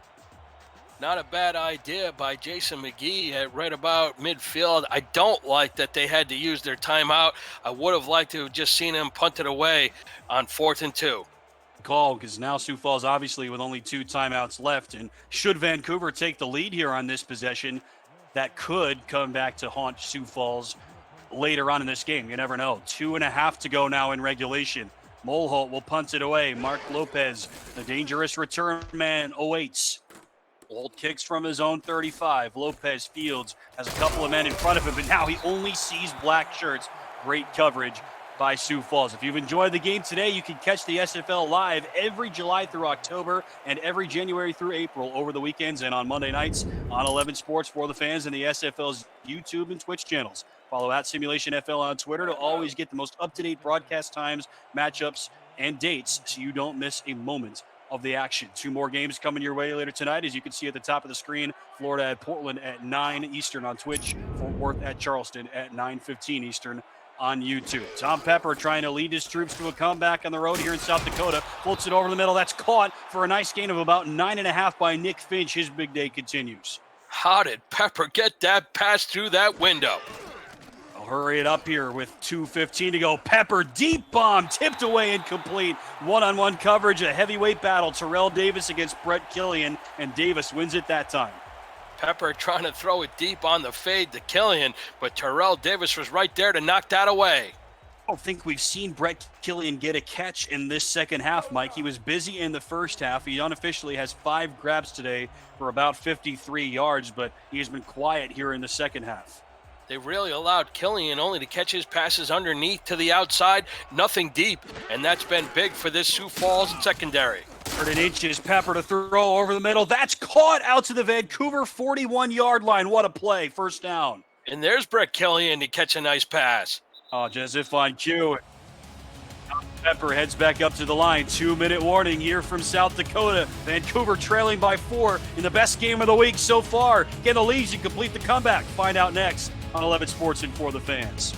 Not a bad idea by Jason McGee at right about midfield. I don't like that they had to use their timeout. I would have liked to have just seen him punt it away on 4th and 2. Call, because now Sioux Falls obviously with only 2 timeouts left, and should Vancouver take the lead here on this possession, that could come back to haunt Sioux Falls later on in this game. You never know. 2.5 to go now in regulation. Mulholt will punt it away. Mark Lopez, the dangerous return man, awaits. Old kicks from his own 35. Lopez fields has a couple of men in front of him, but now he only sees black shirts. Great coverage by Sioux Falls. If you've enjoyed the game today, you can catch the SFL live every July through October and every January through April over the weekends and on Monday nights on 11 Sports for the Fans and the SFL's YouTube and Twitch channels. Follow at Simulationfl on Twitter to always get the most up-to-date broadcast times, matchups, and dates so you don't miss a moment of the action. 2 more games coming your way later tonight. As you can see at the top of the screen, Florida at Portland at 9 Eastern on Twitch, Fort Worth at Charleston at 9:15 Eastern on YouTube. Tom Pepper trying to lead his troops to a comeback on the road here in South Dakota. Floats it over the middle. That's caught for a nice gain of about 9.5 by Nick Finch. His big day continues. How did Pepper get that pass through that window? I'll hurry it up here with 2:15 to go. Pepper, deep bomb, tipped away, incomplete. One-on-one coverage, a heavyweight battle. Terrell Davis against Brett Killian, and Davis wins it that time. Pepper trying to throw it deep on the fade to Killian, but Terrell Davis was right there to knock that away. I don't think we've seen Brett Killian get a catch in this second half, Mike. He was busy in the first half. He unofficially has 5 grabs today for about 53 yards, but he has been quiet here in the second half. They really allowed Killian only to catch his passes underneath to the outside, nothing deep, and that's been big for this Sioux Falls secondary. 3rd inches, Pepper to throw over the middle. That's caught out to the Vancouver 41-yard line. What a play. 1st down. And there's Brett Killian to catch a nice pass. Oh, just if on cue. Pepper heads back up to the line. 2-minute warning here from South Dakota. Vancouver trailing by 4 in the best game of the week so far. Get the leads and complete the comeback. Find out next on 11 Sports and For the Fans.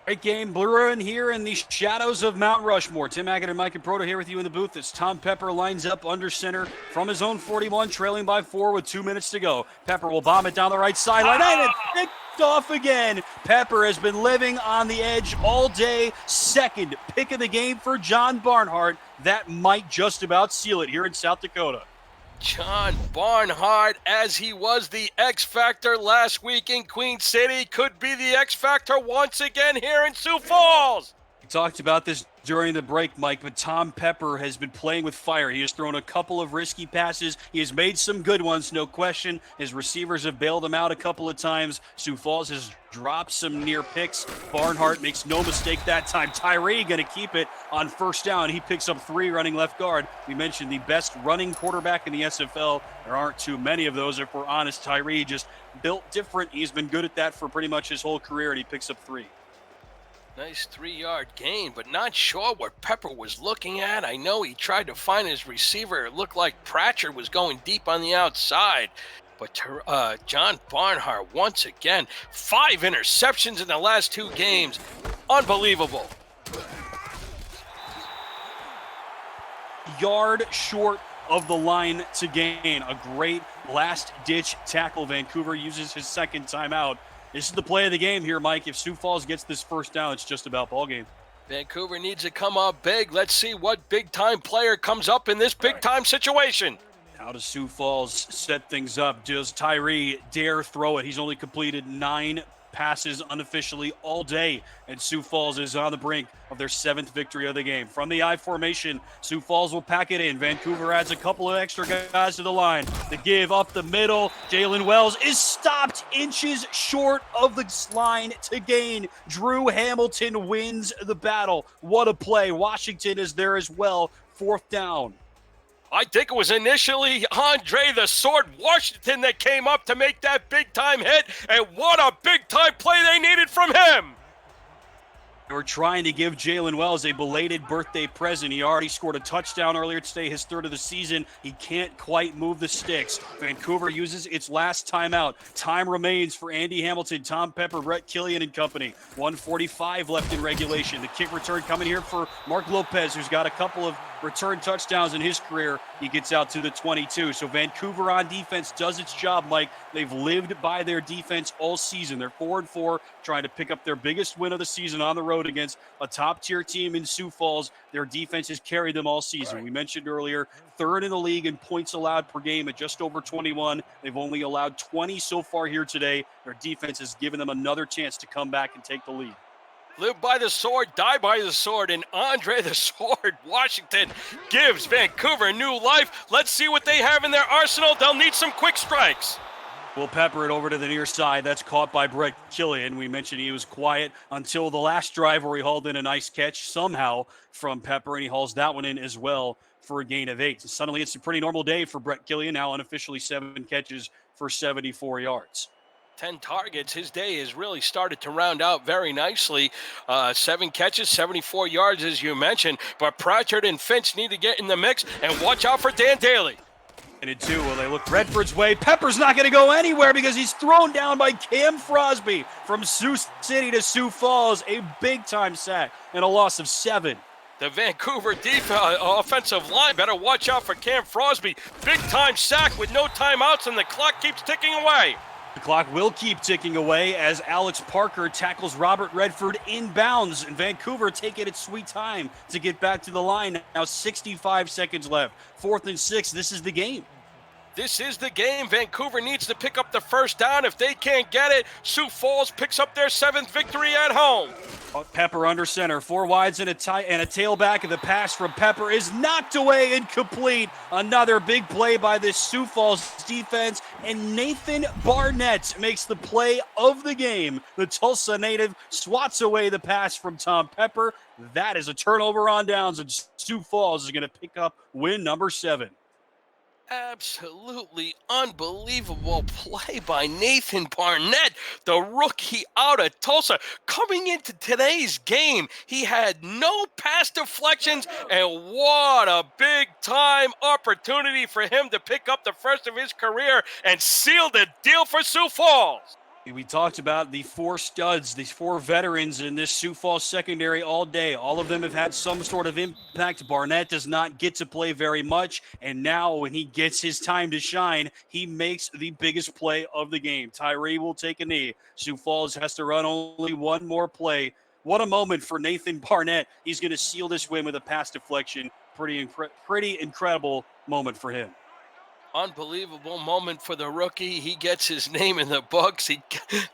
Great game brewing here in the shadows of Mount Rushmore. Tim Hackett and Mike and Proto here with you in the booth as Tom Pepper lines up under center from his own 41, trailing by 4 with 2 minutes to go. Pepper will bomb it down the right sideline, and it's picked off again. Pepper has been living on the edge all day. Second pick of the game for John Barnhart. That might just about seal it here in South Dakota. John Barnhart, as he was the X Factor last week in Queen City, could be the X Factor once again here in Sioux Falls. We talked about this during the break, Mike, but Tom Pepper has been playing with fire. He has thrown a couple of risky passes. He has made some good ones, no question. His receivers have bailed him out a couple of times. Sioux Falls has dropped some near picks. Barnhart makes no mistake that time. Tyree going to keep it on first down. He picks up 3 running left guard. We mentioned the best running quarterback in the SFL. There aren't too many of those, if we're honest. Tyree just built different. He's been good at that for pretty much his whole career, and he picks up 3. Nice 3-yard gain, but not sure what Pepper was looking at. I know he tried to find his receiver. It looked like Pratchett was going deep on the outside. But John Barnhart, once again, 5 interceptions in the last 2 games. Unbelievable. Yard short of the line to gain. A great last-ditch tackle. Vancouver uses his second timeout. This is the play of the game here, Mike. If Sioux Falls gets this first down, it's just about ball game. Vancouver needs to come up big. Let's see what big-time player comes up in this big-time situation. How does Sioux Falls set things up? Does Tyree dare throw it? He's only completed 9 passes unofficially all day, and Sioux Falls is on the brink of their 7th victory of the game. From the I formation, Sioux Falls will pack it in. Vancouver adds a couple of extra guys to the line. The give up the middle. Jalen Wells is stopped inches short of the line to gain. Drew Hamilton wins the battle. What a play. Washington is there as well. 4th down. I think it was initially Andre the Sword Washington that came up to make that big-time hit, and what a big-time play they needed from him. They were trying to give Jalen Wells a belated birthday present. He already scored a touchdown earlier today, his 3rd of the season. He can't quite move the sticks. Vancouver uses its last timeout. Time remains for Andy Hamilton, Tom Pepper, Brett Killian and company. 1:45 left in regulation. The kick return coming here for Mark Lopez, who's got a couple of return touchdowns in his career. He gets out to the 22. So Vancouver on defense does its job, Mike. They've lived by their defense all season. They're 4-4, trying to pick up their biggest win of the season on the road against a top-tier team in Sioux Falls. Their defense has carried them all season. We mentioned earlier, 3rd in the league in points allowed per game at just over 21. They've only allowed 20 so far here today. Their defense has given them another chance to come back and take the lead. Live by the sword, die by the sword, and Andre the Sword Washington gives Vancouver new life. Let's see what they have in their arsenal. They'll need some quick strikes. We'll pepper it over to the near side. That's caught by Brett Killian. We mentioned he was quiet until the last drive where he hauled in a nice catch somehow from Pepper, and he hauls that one in as well for a gain of 8. So suddenly it's a pretty normal day for Brett Killian, now unofficially 7 catches for 74 yards. 10 targets. His day has really started to round out very nicely. 7 catches, 74 yards, as you mentioned. But Pratchett and Finch need to get in the mix, and watch out for Dan Daly. And in 2, well, they look Redford's way. Pepper's not going to go anywhere because he's thrown down by Cam Frosby from Sioux City to Sioux Falls. A big-time sack and a loss of 7. The Vancouver offensive line better watch out for Cam Frosby. Big-time sack with no timeouts, and the clock keeps ticking away. The clock will keep ticking away as Alex Parker tackles Robert Redford inbounds, and Vancouver taking its sweet time to get back to the line. Now 65 seconds left. 4th and 6. This is the game. This is the game. Vancouver needs to pick up the first down. If they can't get it, Sioux Falls picks up their 7th victory at home. Pepper under center, 4 wides and a tailback, and the pass from Pepper is knocked away incomplete. Another big play by this Sioux Falls defense, and Nathan Barnett makes the play of the game. The Tulsa native swats away the pass from Tom Pepper. That is a turnover on downs, and Sioux Falls is going to pick up win number 7. Absolutely unbelievable play by Nathan Barnett, the rookie out of Tulsa. Coming into today's game, he had no pass deflections, and what a big-time opportunity for him to pick up the first of his career and seal the deal for Sioux Falls. We talked about the four studs, these four veterans in this Sioux Falls secondary all day. All of them have had some sort of impact. Barnett does not get to play very much, and now when he gets his time to shine, he makes the biggest play of the game. Tyree will take a knee. Sioux Falls has to run only one more play. What a moment for Nathan Barnett. He's going to seal this win with a pass deflection. Pretty incredible moment for him. Unbelievable moment for the rookie. He gets his name in the books. He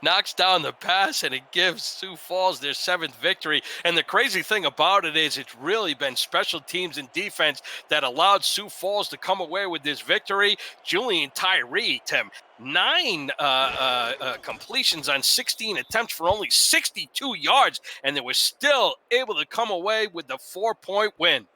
knocks down the pass, and it gives Sioux Falls their 7th victory. And the crazy thing about it is it's really been special teams and defense that allowed Sioux Falls to come away with this victory. Julian Tyree, Tim, 9 completions on 16 attempts for only 62 yards, and they were still able to come away with the 4-point win.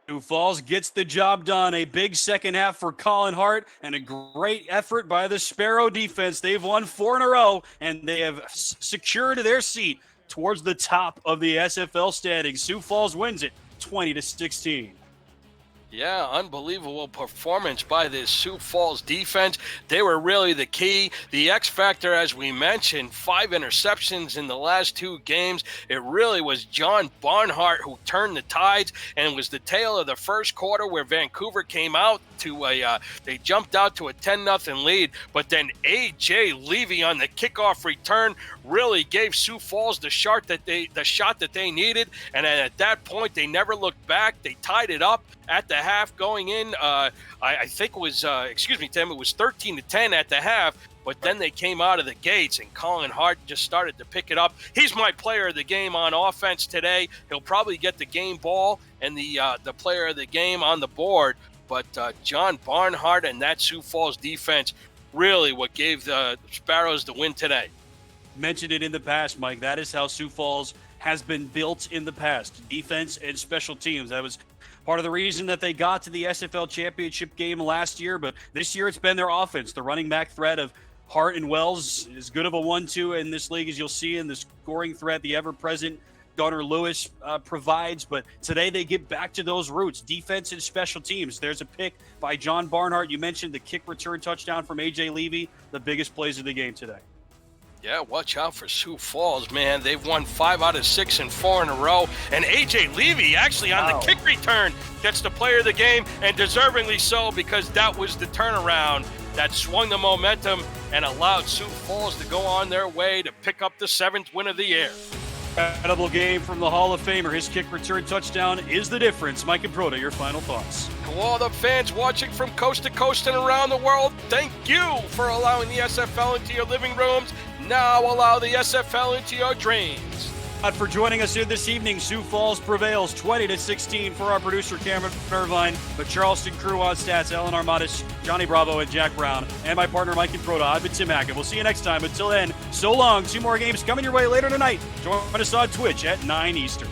Sioux Falls gets the job done. A big second half for Colin Hart and a great effort by the Sparrow defense. They've won 4 in a row, and they have secured their seat towards the top of the SFL standings. Sioux Falls wins it 20-16. Yeah, unbelievable performance by this Sioux Falls defense. They were really the key. The X factor, as we mentioned, 5 interceptions in the last 2 games. It really was John Barnhart who turned the tides, and it was the tail of the first quarter where Vancouver came out to they jumped out to a 10-0 lead, but then A.J. Levy on the kickoff return really gave Sioux Falls the shot that they needed, and at that point they never looked back. They tied it up at the half going in. I think it was, Tim, it was 13-10 at the half, but then they came out of the gates, and Colin Hart just started to pick it up. He's my player of the game on offense today. He'll probably get the game ball and the player of the game on the board, but John Barnhart and that Sioux Falls defense really what gave the Sparrows the win today. Mentioned it in the past, Mike. That is how Sioux Falls has been built in the past. Defense and special teams. That was part of the reason that they got to the SFL championship game last year, but this year it's been their offense. The running back threat of Hart and Wells is good of a 1-2 in this league, as you'll see, in the scoring threat, the ever-present Gunnar Lewis provides, but today they get back to those roots, defense and special teams. There's a pick by John Barnhart. You mentioned the kick return touchdown from A.J. Levy, the biggest plays of the game today. Yeah, watch out for Sioux Falls, man. They've won 5 out of 6 and 4 in a row. And A.J. Levy actually on the kick return gets the player of the game, and deservingly so, because that was the turnaround that swung the momentum and allowed Sioux Falls to go on their way to pick up the 7th win of the year. Incredible game from the Hall of Famer. His kick return touchdown is the difference. Mike and Proda, your final thoughts. To all the fans watching from coast to coast and around the world, thank you for allowing the SFL into your living rooms. Now allow the SFL into your dreams. For joining us here this evening, Sioux Falls prevails 20-16 for our producer Cameron Irvine, the Charleston crew on stats, Ellen Armadas, Johnny Bravo, and Jack Brown, and my partner Mike and Proda. I've been Tim Hackett. We'll see you next time. Until then, so long. 2 more games coming your way later tonight. Join us on Twitch at 9 Eastern.